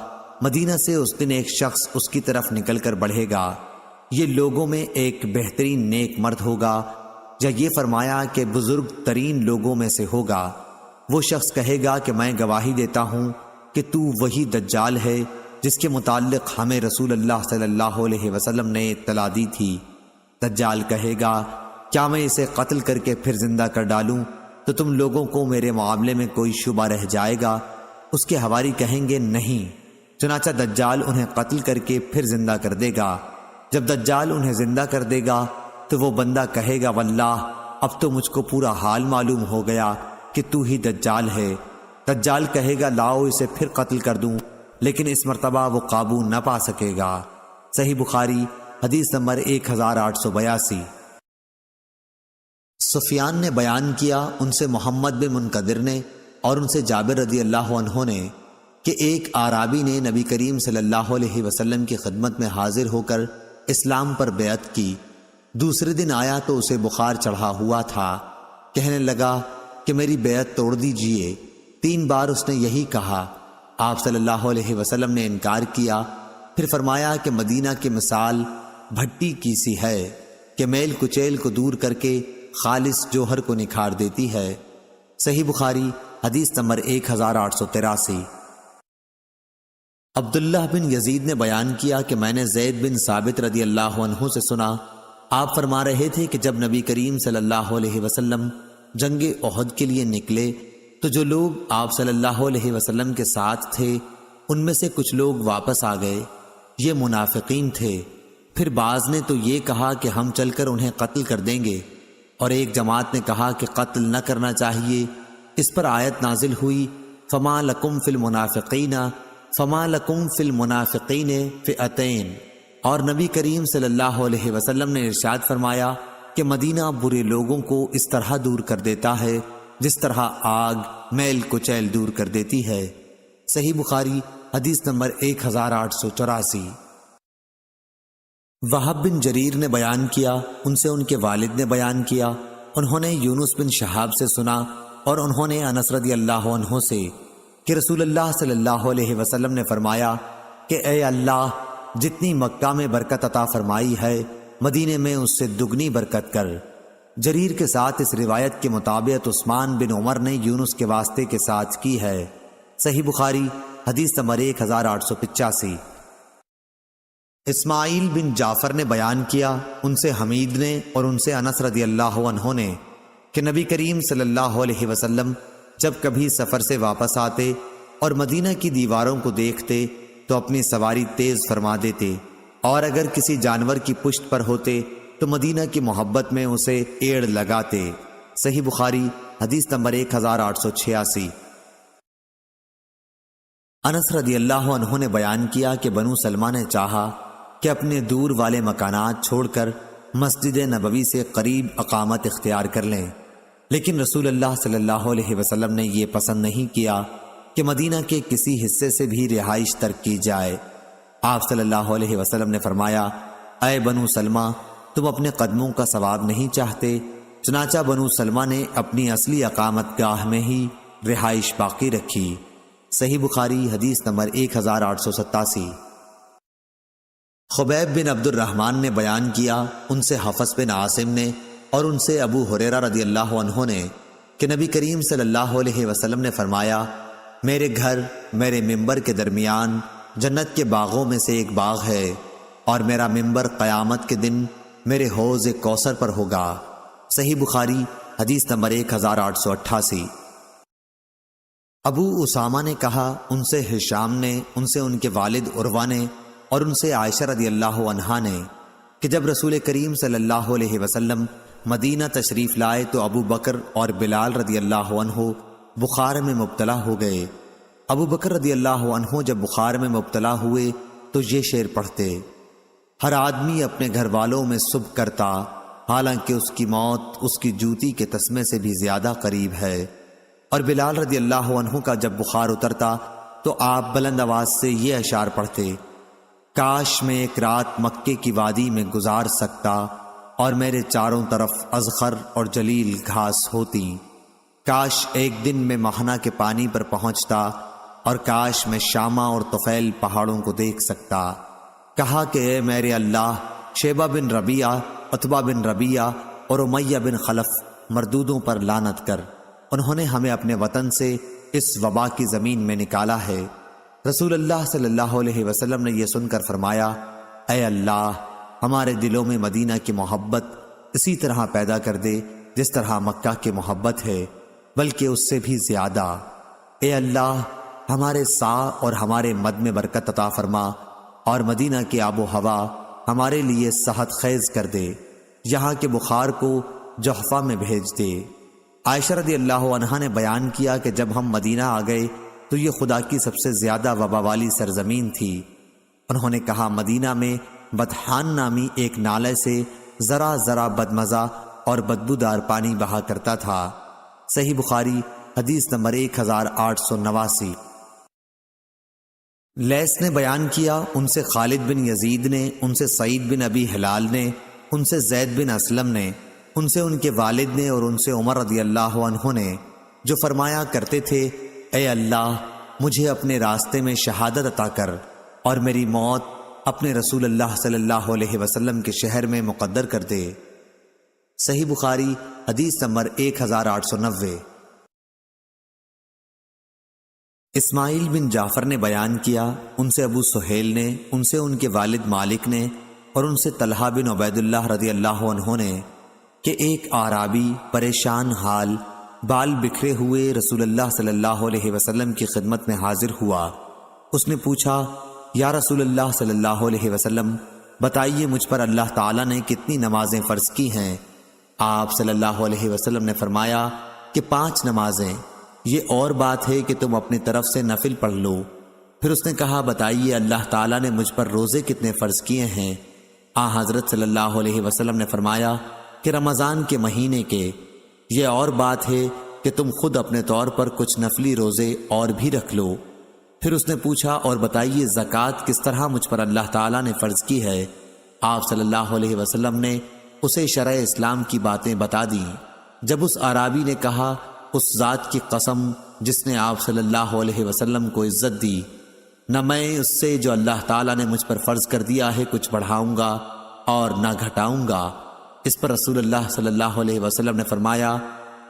مدینہ سے اس دن ایک شخص اس کی طرف نکل کر بڑھے گا، یہ لوگوں میں ایک بہترین نیک مرد ہوگا، یا یہ فرمایا کہ بزرگ ترین لوگوں میں سے ہوگا۔ وہ شخص کہے گا کہ میں گواہی دیتا ہوں کہ تو وہی دجال ہے جس کے متعلق ہمیں رسول اللہ صلی اللہ علیہ وسلم نے اطلاع دی تھی۔ دجال کہے گا، کیا میں اسے قتل کر کے پھر زندہ کر ڈالوں تو تم لوگوں کو میرے معاملے میں کوئی شبہ رہ جائے گا؟ اس کے حواری کہیں گے نہیں۔ چنانچہ دجال انہیں قتل کر کے پھر زندہ کر دے گا۔ جب دجال انہیں زندہ کر دے گا تو وہ بندہ کہے گا، واللہ اب تو مجھ کو پورا حال معلوم ہو گیا کہ تو ہی دجال ہے۔ دجال کہے گا، لاؤ اسے پھر قتل کر دوں، لیکن اس مرتبہ وہ قابو نہ پا سکے گا۔ صحیح بخاری حدیث نمبر 1882۔ سفیان نے بیان کیا، ان سے محمد بن منقدر نے اور ان سے جابر رضی اللہ عنہ نے کہ ایک اعرابی نے نبی کریم صلی اللہ علیہ وسلم کی خدمت میں حاضر ہو کر اسلام پر بیعت کی۔ دوسرے دن آیا تو اسے بخار چڑھا ہوا تھا، کہنے لگا کہ میری بیعت توڑ دیجئے۔ 3 بار اس نے یہی کہا۔ آپ صلی اللہ علیہ وسلم نے انکار کیا، پھر فرمایا کہ مدینہ کی مثال بھٹی کی سی ہے کہ میل کچیل کو دور کر کے خالص جوہر کو نکھار دیتی ہے۔ صحیح بخاری حدیث نمبر 1883۔ عبداللہ بن یزید نے بیان کیا کہ میں نے زید بن ثابت رضی اللہ عنہ سے سنا، آپ فرما رہے تھے کہ جب نبی کریم صلی اللہ علیہ وسلم جنگ احد کے لیے نکلے تو جو لوگ آپ صلی اللہ علیہ وسلم کے ساتھ تھے ان میں سے کچھ لوگ واپس آ گئے، یہ منافقین تھے۔ پھر بعض نے تو یہ کہا کہ ہم چل کر انہیں قتل کر دیں گے، اور ایک جماعت نے کہا کہ قتل نہ کرنا چاہیے۔ اس پر آیت نازل ہوئی، فما لکم فی المنافقین فئتین، اور نبی کریم صلی اللہ علیہ وسلم نے ارشاد فرمایا کہ مدینہ برے لوگوں کو اس طرح دور کر دیتا ہے جس طرح آگ میل کچیل دور کر دیتی ہے۔ صحیح بخاری حدیث نمبر 1884۔ وہب بن جریر نے بیان کیا، ان سے ان کے والد نے بیان کیا، انہوں نے یونس بن شہاب سے سنا اور انہوں نے انس رضی اللہ عنہ سے کہ رسول اللہ صلی اللہ علیہ وسلم نے فرمایا کہ اے اللہ، جتنی مکہ میں برکت عطا فرمائی ہے مدینے میں اس سے دگنی برکت کر۔ جریر کے ساتھ اس روایت کے مطابق عثمان بن عمر نے یونس کے واسطے کے ساتھ کی ہے۔ صحیح بخاری حدیث نمبر 1885۔ اسماعیل بن جعفر نے بیان کیا، ان سے حمید نے اور ان سے انس رضی اللہ عنہ نے کہ نبی کریم صلی اللہ علیہ وسلم جب کبھی سفر سے واپس آتے اور مدینہ کی دیواروں کو دیکھتے تو اپنی سواری تیز فرما دیتے، اور اگر کسی جانور کی پشت پر ہوتے تو مدینہ کی محبت میں اسے ایڑ لگاتے۔ صحیح بخاری حدیث نمبر 1886۔ انس رضی اللہ عنہ نے بیان کیا کہ بنو سلمہ نے چاہا کہ اپنے دور والے مکانات چھوڑ کر مسجد نبوی سے قریب اقامت اختیار کر لیں، لیکن رسول اللہ صلی اللہ علیہ وسلم نے یہ پسند نہیں کیا کہ مدینہ کے کسی حصے سے بھی رہائش ترک کی جائے۔ آپ صلی اللہ علیہ وسلم نے فرمایا، اے بنو سلمہ، تم اپنے قدموں کا ثواب نہیں چاہتے؟ چنانچہ بنو سلمہ نے اپنی اصلی اقامت گاہ میں ہی رہائش باقی رکھی۔ صحیح بخاری حدیث نمبر 1887۔ خبیب بن عبد الرحمن نے بیان کیا، ان سے حفص بن عاصم نے اور ان سے ابو ہریرہ رضی اللہ عنہ نے کہ نبی کریم صلی اللہ علیہ وسلم نے فرمایا، میرے گھر میرے ممبر کے درمیان جنت کے باغوں میں سے ایک باغ ہے، اور میرا ممبر قیامت کے دن میرے حوض کوثر پر ہوگا۔ صحیح بخاری حدیث نمبر 1888۔ ابو اسامہ نے کہا، ان سے ہشام نے، ان سے ان کے والد عروہ نے اور ان سے عائشہ رضی اللہ عنہا نے کہ جب رسول کریم صلی اللہ علیہ وسلم مدینہ تشریف لائے تو ابو بکر اور بلال رضی اللہ عنہ بخار میں مبتلا ہو گئے۔ ابو بکر رضی اللہ عنہ جب بخار میں مبتلا ہوئے تو یہ شعر پڑھتے، ہر آدمی اپنے گھر والوں میں صبح کرتا، حالانکہ اس کی موت اس کی جوتی کے تسمے سے بھی زیادہ قریب ہے۔ اور بلال رضی اللہ عنہ کا جب بخار اترتا تو آپ بلند آواز سے یہ اشعار پڑھتے، کاش میں ایک رات مکے کی وادی میں گزار سکتا، اور میرے چاروں طرف اذخر اور جلیل گھاس ہوتی، کاش ایک دن میں مہنا کے پانی پر پہنچتا، اور کاش میں شامہ اور طفیل پہاڑوں کو دیکھ سکتا۔ کہا کہ اے میرے اللہ، شیبہ بن ربیعہ، عتبہ بن ربیعہ اور امیہ بن خلف مردودوں پر لعنت کر، انہوں نے ہمیں اپنے وطن سے اس وبا کی زمین میں نکالا ہے۔ رسول اللہ صلی اللہ علیہ وسلم نے یہ سن کر فرمایا، اے اللہ، ہمارے دلوں میں مدینہ کی محبت اسی طرح پیدا کر دے جس طرح مکہ کی محبت ہے، بلکہ اس سے بھی زیادہ۔ اے اللہ، ہمارے سا اور ہمارے مد میں برکت عطا فرما، اور مدینہ کی آب و ہوا ہمارے لیے صحت خیز کر دے، یہاں کے بخار کو جحفہ میں بھیج دے۔ عائشہ رضی اللہ عنہا نے بیان کیا کہ جب ہم مدینہ آ گئے تو یہ خدا کی سب سے زیادہ وبا والی سرزمین تھی۔ انہوں نے کہا، مدینہ میں بدحان نامی ایک نالے سے ذرا ذرا بدمزہ اور بدبودار پانی بہا کرتا تھا۔ صحیح بخاری حدیث نمبر 1889۔ لیث نے بیان کیا، ان سے خالد بن یزید نے، ان سے سعید بن ابی ہلال نے، ان سے زید بن اسلم نے، ان سے ان کے والد نے اور ان سے عمر رضی اللہ عنہ نے، جو فرمایا کرتے تھے، اے اللہ، مجھے اپنے راستے میں شہادت عطا کر، اور میری موت اپنے رسول اللہ صلی اللہ علیہ وسلم کے شہر میں مقدر کر دے۔ صحیح بخاری حدیث نمبر 1890۔ اسماعیل بن جعفر نے بیان کیا، ان سے ابو سہیل نے، ان سے ان کے والد مالک نے اور ان سے طلحہ بن عبید اللہ رضی اللہ عنہ نے کہ ایک اعرابی پریشان حال بال بکھرے ہوئے رسول اللہ صلی اللہ علیہ وسلم کی خدمت میں حاضر ہوا۔ اس نے پوچھا، یا رسول اللہ صلی اللہ علیہ وسلم، بتائیے مجھ پر اللہ تعالیٰ نے کتنی نمازیں فرض کی ہیں؟ آپ صلی اللہ علیہ وسلم نے فرمایا کہ 5 نمازیں، یہ اور بات ہے کہ تم اپنی طرف سے نفل پڑھ لو۔ پھر اس نے کہا، بتائیے اللہ تعالیٰ نے مجھ پر روزے کتنے فرض کیے ہیں؟ حضرت صلی اللہ علیہ وسلم نے فرمایا کہ رمضان کے مہینے کے، یہ اور بات ہے کہ تم خود اپنے طور پر کچھ نفلی روزے اور بھی رکھ لو۔ پھر اس نے پوچھا، اور بتائیے زکوٰۃ کس طرح مجھ پر اللہ تعالیٰ نے فرض کی ہے؟ آپ صلی اللہ علیہ وسلم نے اسے شرع اسلام کی باتیں بتا دیں۔ جب اس اعرابی نے کہا، اس ذات کی قسم جس نے آپ صلی اللہ علیہ وسلم کو عزت دی، نہ میں اس سے جو اللہ تعالیٰ نے مجھ پر فرض کر دیا ہے کچھ بڑھاؤں گا اور نہ گھٹاؤں گا۔ اس پر رسول اللہ صلی اللہ علیہ وسلم نے فرمایا،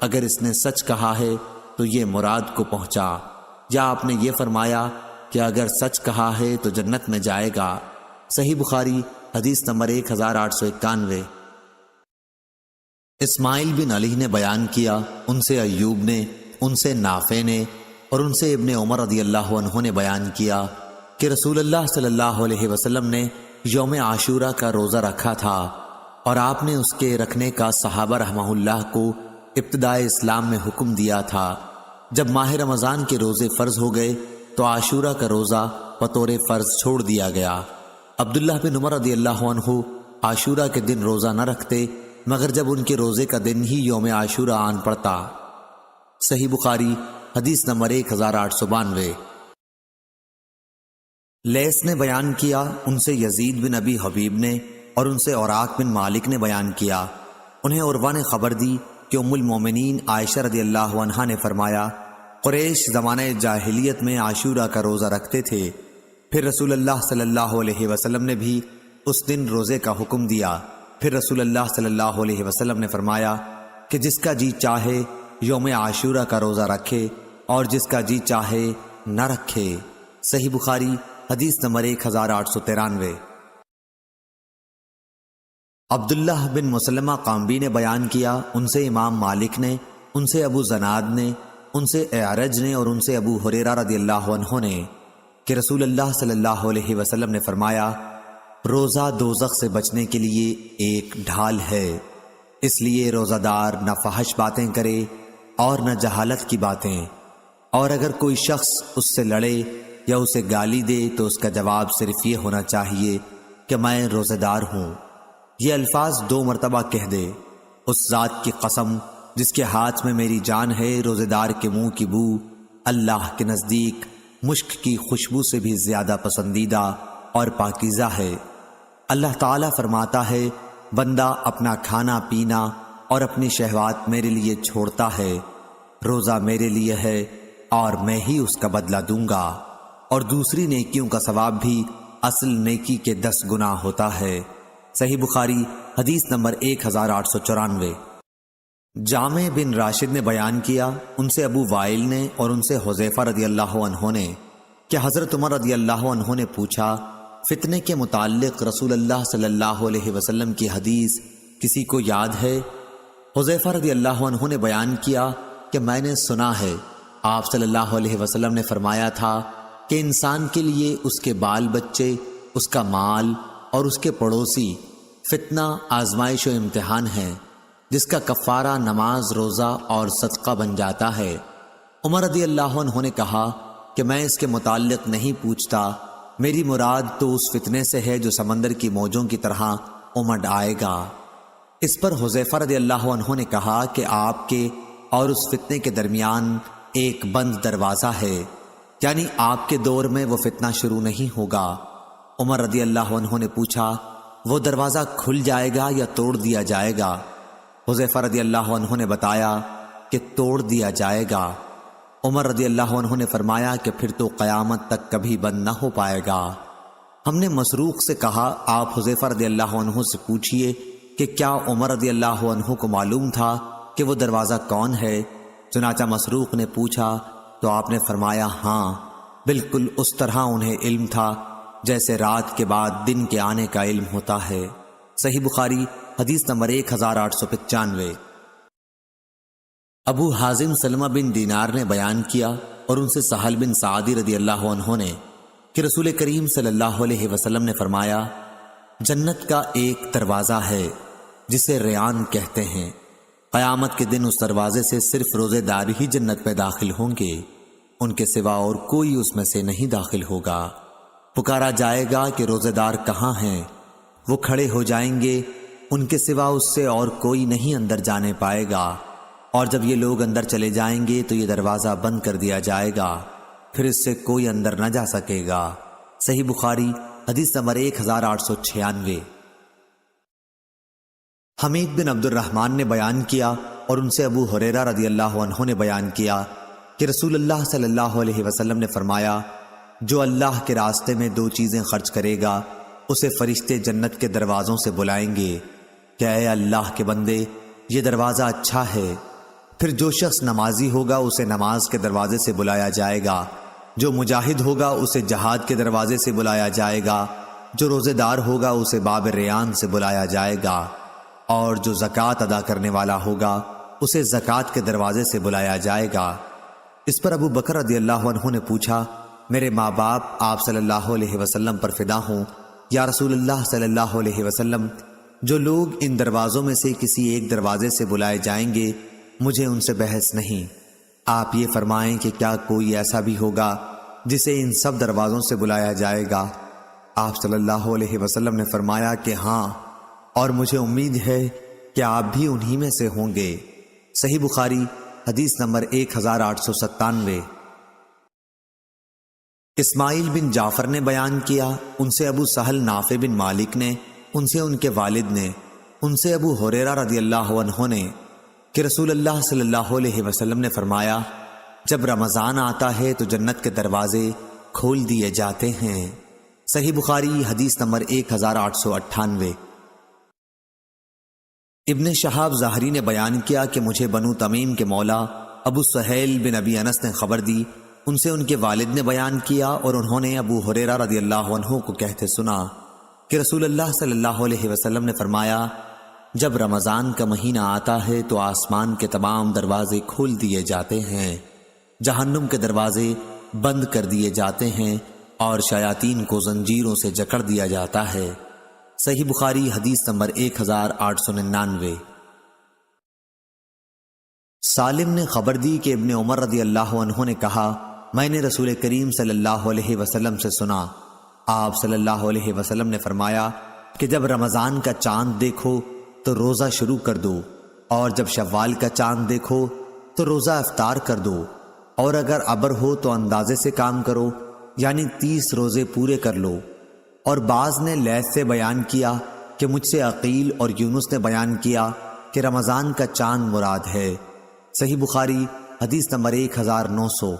اگر اس نے سچ کہا ہے تو یہ مراد کو پہنچا، یا آپ نے یہ فرمایا کہ اگر سچ کہا ہے تو جنت میں جائے گا۔ صحیح بخاری حدیث نمبر 1891۔ اسماعیل بن علی نے بیان کیا، ان سے ایوب نے، ان سے نافع نے اور ان سے ابن عمر رضی اللہ عنہ نے بیان کیا کہ رسول اللہ صلی اللہ علیہ وسلم نے یوم عاشورہ کا روزہ رکھا تھا اور آپ نے اس کے رکھنے کا صحابہ رحمہ اللہ کو ابتدائے اسلام میں حکم دیا تھا۔ جب ماہ رمضان کے روزے فرض ہو گئے تو عاشورہ کا روزہ بطور فرض چھوڑ دیا گیا۔ عبداللہ بن عمر رضی اللہ عنہ عاشورہ کے دن روزہ نہ رکھتے مگر جب ان کے روزے کا دن ہی یوم عاشورہ آن پڑتا۔ صحیح بخاری حدیث نمبر 1892۔ لیث نے بیان کیا، ان سے یزید بن ابی حبیب نے اور ان سے اوراق بن مالک نے بیان کیا، انہیں عروہ نے خبر دی کہ ام المومنین عائشہ رضی اللہ عنہا نے فرمایا، قریش زمانہ جاہلیت میں عاشورہ کا روزہ رکھتے تھے، پھر رسول اللہ صلی اللہ علیہ وسلم نے بھی اس دن روزے کا حکم دیا۔ پھر رسول اللہ صلی اللہ علیہ وسلم نے فرمایا کہ جس کا جی چاہے یوم عاشورہ کا روزہ رکھے اور جس کا جی چاہے نہ رکھے۔ صحیح بخاری حدیث نمبر 1893۔ عبداللہ بن مسلمہ قامبی نے بیان کیا، ان سے امام مالک نے، ان سے ابو زناد نے، ان سے اعرج نے اور ان سے ابو ہریرہ رضی اللہ عنہ نے کہ رسول اللہ صلی اللہ علیہ وسلم نے فرمایا، روزہ دوزخ سے بچنے کے لیے ایک ڈھال ہے، اس لیے روزہ دار نہ فحش باتیں کرے اور نہ جہالت کی باتیں، اور اگر کوئی شخص اس سے لڑے یا اسے گالی دے تو اس کا جواب صرف یہ ہونا چاہیے کہ میں روزہ دار ہوں۔ یہ الفاظ 2 مرتبہ کہہ دے، اس ذات کی قسم جس کے ہاتھ میں میری جان ہے، روزہ دار کے منہ کی بو اللہ کے نزدیک مشک کی خوشبو سے بھی زیادہ پسندیدہ اور پاکیزہ ہے۔ اللہ تعالیٰ فرماتا ہے، بندہ اپنا کھانا پینا اور اپنی شہوات میرے لیے چھوڑتا ہے، روزہ میرے لیے ہے اور میں ہی اس کا بدلہ دوں گا، اور دوسری نیکیوں کا ثواب بھی اصل نیکی کے 10 گنا ہوتا ہے۔ صحیح بخاری حدیث نمبر 1894۔ جامع بن راشد نے بیان کیا، ان سے ابو وائل نے اور ان سے حذیفہ رضی اللہ عنہ نے کہ حضرت عمر رضی اللہ عنہ نے پوچھا، فتنے کے متعلق رسول اللہ صلی اللہ علیہ وسلم کی حدیث کسی کو یاد ہے؟ حذیفہ رضی اللہ عنہ نے بیان کیا کہ میں نے سنا ہے، آپ صلی اللہ علیہ وسلم نے فرمایا تھا کہ انسان کے لیے اس کے بال بچے، اس کا مال اور اس کے پڑوسی فتنہ، آزمائش و امتحان ہے، جس کا کفارہ نماز، روزہ اور صدقہ بن جاتا ہے۔ عمر رضی اللہ عنہ نے کہا کہ میں اس کے متعلق نہیں پوچھتا، میری مراد تو اس فتنے سے ہے جو سمندر کی موجوں کی طرح امڈ آئے گا۔ اس پر حذیفہ رضی اللہ عنہ نے کہا کہ آپ کے اور اس فتنے کے درمیان ایک بند دروازہ ہے، یعنی آپ کے دور میں وہ فتنہ شروع نہیں ہوگا۔ عمر رضی اللہ عنہ نے پوچھا، وہ دروازہ کھل جائے گا یا توڑ دیا جائے گا؟ حذیفہ رضی اللہ عنہ نے بتایا کہ توڑ دیا جائے گا۔ عمر رضی اللہ عنہ نے فرمایا کہ پھر تو قیامت تک کبھی بند نہ ہو پائے گا۔ ہم نے مسروق سے کہا، آپ حذیفہ رضی اللہ عنہ سے پوچھئے کہ کیا عمر رضی اللہ عنہ کو معلوم تھا کہ وہ دروازہ کون ہے؟ چنانچہ مسروق نے پوچھا تو آپ نے فرمایا، ہاں، بالکل اس طرح انہیں علم تھا جیسے رات کے بعد دن کے آنے کا علم ہوتا ہے۔ صحیح بخاری حدیث نمبر 1895۔ ابو حازم سلمہ بن دینار نے بیان کیا اور ان سے سہل بن سعدی رضی اللہ عنہ نے کہ رسول کریم صلی اللہ علیہ وسلم نے فرمایا، جنت کا ایک دروازہ ہے جسے ریان کہتے ہیں، قیامت کے دن اس دروازے سے صرف روزے دار ہی جنت میں داخل ہوں گے، ان کے سوا اور کوئی اس میں سے نہیں داخل ہوگا۔ پکارا جائے گا کہ روزے دار کہاں ہیں؟ وہ کھڑے ہو جائیں گے، ان کے سوا اس سے اور کوئی نہیں اندر جانے پائے گا، اور جب یہ لوگ اندر چلے جائیں گے تو یہ دروازہ بند کر دیا جائے گا، پھر اس سے کوئی اندر نہ جا سکے گا۔ صحیح بخاری حدیث نمبر 1896۔ حمید بن عبد الرحمن نے بیان کیا اور ان سے ابو ہریرہ رضی اللہ عنہ نے بیان کیا کہ رسول اللہ صلی اللہ علیہ وسلم نے فرمایا، جو اللہ کے راستے میں 2 چیزیں خرچ کرے گا اسے فرشتے جنت کے دروازوں سے بلائیں گے کہ اے اللہ کے بندے، یہ دروازہ اچھا ہے۔ پھر جو شخص نمازی ہوگا اسے نماز کے دروازے سے بلایا جائے گا، جو مجاہد ہوگا اسے جہاد کے دروازے سے بلایا جائے گا، جو روزے دار ہوگا اسے باب ریان سے بلایا جائے گا، اور جو زکوٰۃ ادا کرنے والا ہوگا اسے زکوٰۃ کے دروازے سے بلایا جائے گا۔ اس پر ابو بکر رضی اللہ عنہ نے پوچھا، میرے ماں باپ آپ صلی اللہ علیہ وسلم پر فدا ہوں۔ یا رسول اللہ صلی اللہ علیہ وسلم، جو لوگ ان دروازوں میں سے کسی ایک دروازے سے بلائے جائیں گے مجھے ان سے بحث نہیں۔ آپ یہ فرمائیں کہ کیا کوئی ایسا بھی ہوگا جسے ان سب دروازوں سے بلایا جائے گا؟ آپ صلی اللہ علیہ وسلم نے فرمایا کہ ہاں، اور مجھے امید ہے کہ آپ بھی انہی میں سے ہوں گے۔ صحیح بخاری حدیث نمبر 1897۔ اسماعیل بن جعفر نے بیان کیا، ان سے ابو سہل نافع بن مالک نے، ان سے ان کے والد نے، ان سے ابو ہریرہ رضی اللہ عنہ نے کہ رسول اللہ صلی اللہ علیہ وسلم نے فرمایا، جب رمضان آتا ہے تو جنت کے دروازے کھول دیے جاتے ہیں۔ صحیح بخاری حدیث نمبر 1898۔ ابن شہاب ظاہری نے بیان کیا کہ مجھے بنو تمیم کے مولا ابو سہیل بن ابی انس نے خبر دی، ان سے ان کے والد نے بیان کیا اور انہوں نے ابو ہریرہ رضی اللہ عنہ کو کہتے سنا کہ رسول اللہ صلی اللہ علیہ وسلم نے فرمایا، جب رمضان کا مہینہ آتا ہے تو آسمان کے تمام دروازے کھول دیے جاتے ہیں، جہنم کے دروازے بند کر دیے جاتے ہیں اور شیاطین کو زنجیروں سے جکڑ دیا جاتا ہے۔ صحیح بخاری حدیث نمبر 1899۔ سالم نے خبر دی کہ ابن عمر رضی اللہ عنہ نے کہا، میں نے رسول کریم صلی اللہ علیہ وسلم سے سنا، آپ صلی اللہ علیہ وسلم نے فرمایا کہ جب رمضان کا چاند دیکھو تو روزہ شروع کر دو، اور جب شوال کا چاند دیکھو تو روزہ افطار کر دو، اور اگر ابر ہو تو اندازے سے کام کرو، یعنی 30 روزے پورے کر لو۔ اور بعض نے لیث سے بیان کیا کہ مجھ سے عقیل اور یونس نے بیان کیا کہ رمضان کا چاند مراد ہے۔ صحیح بخاری حدیث نمبر 1900۔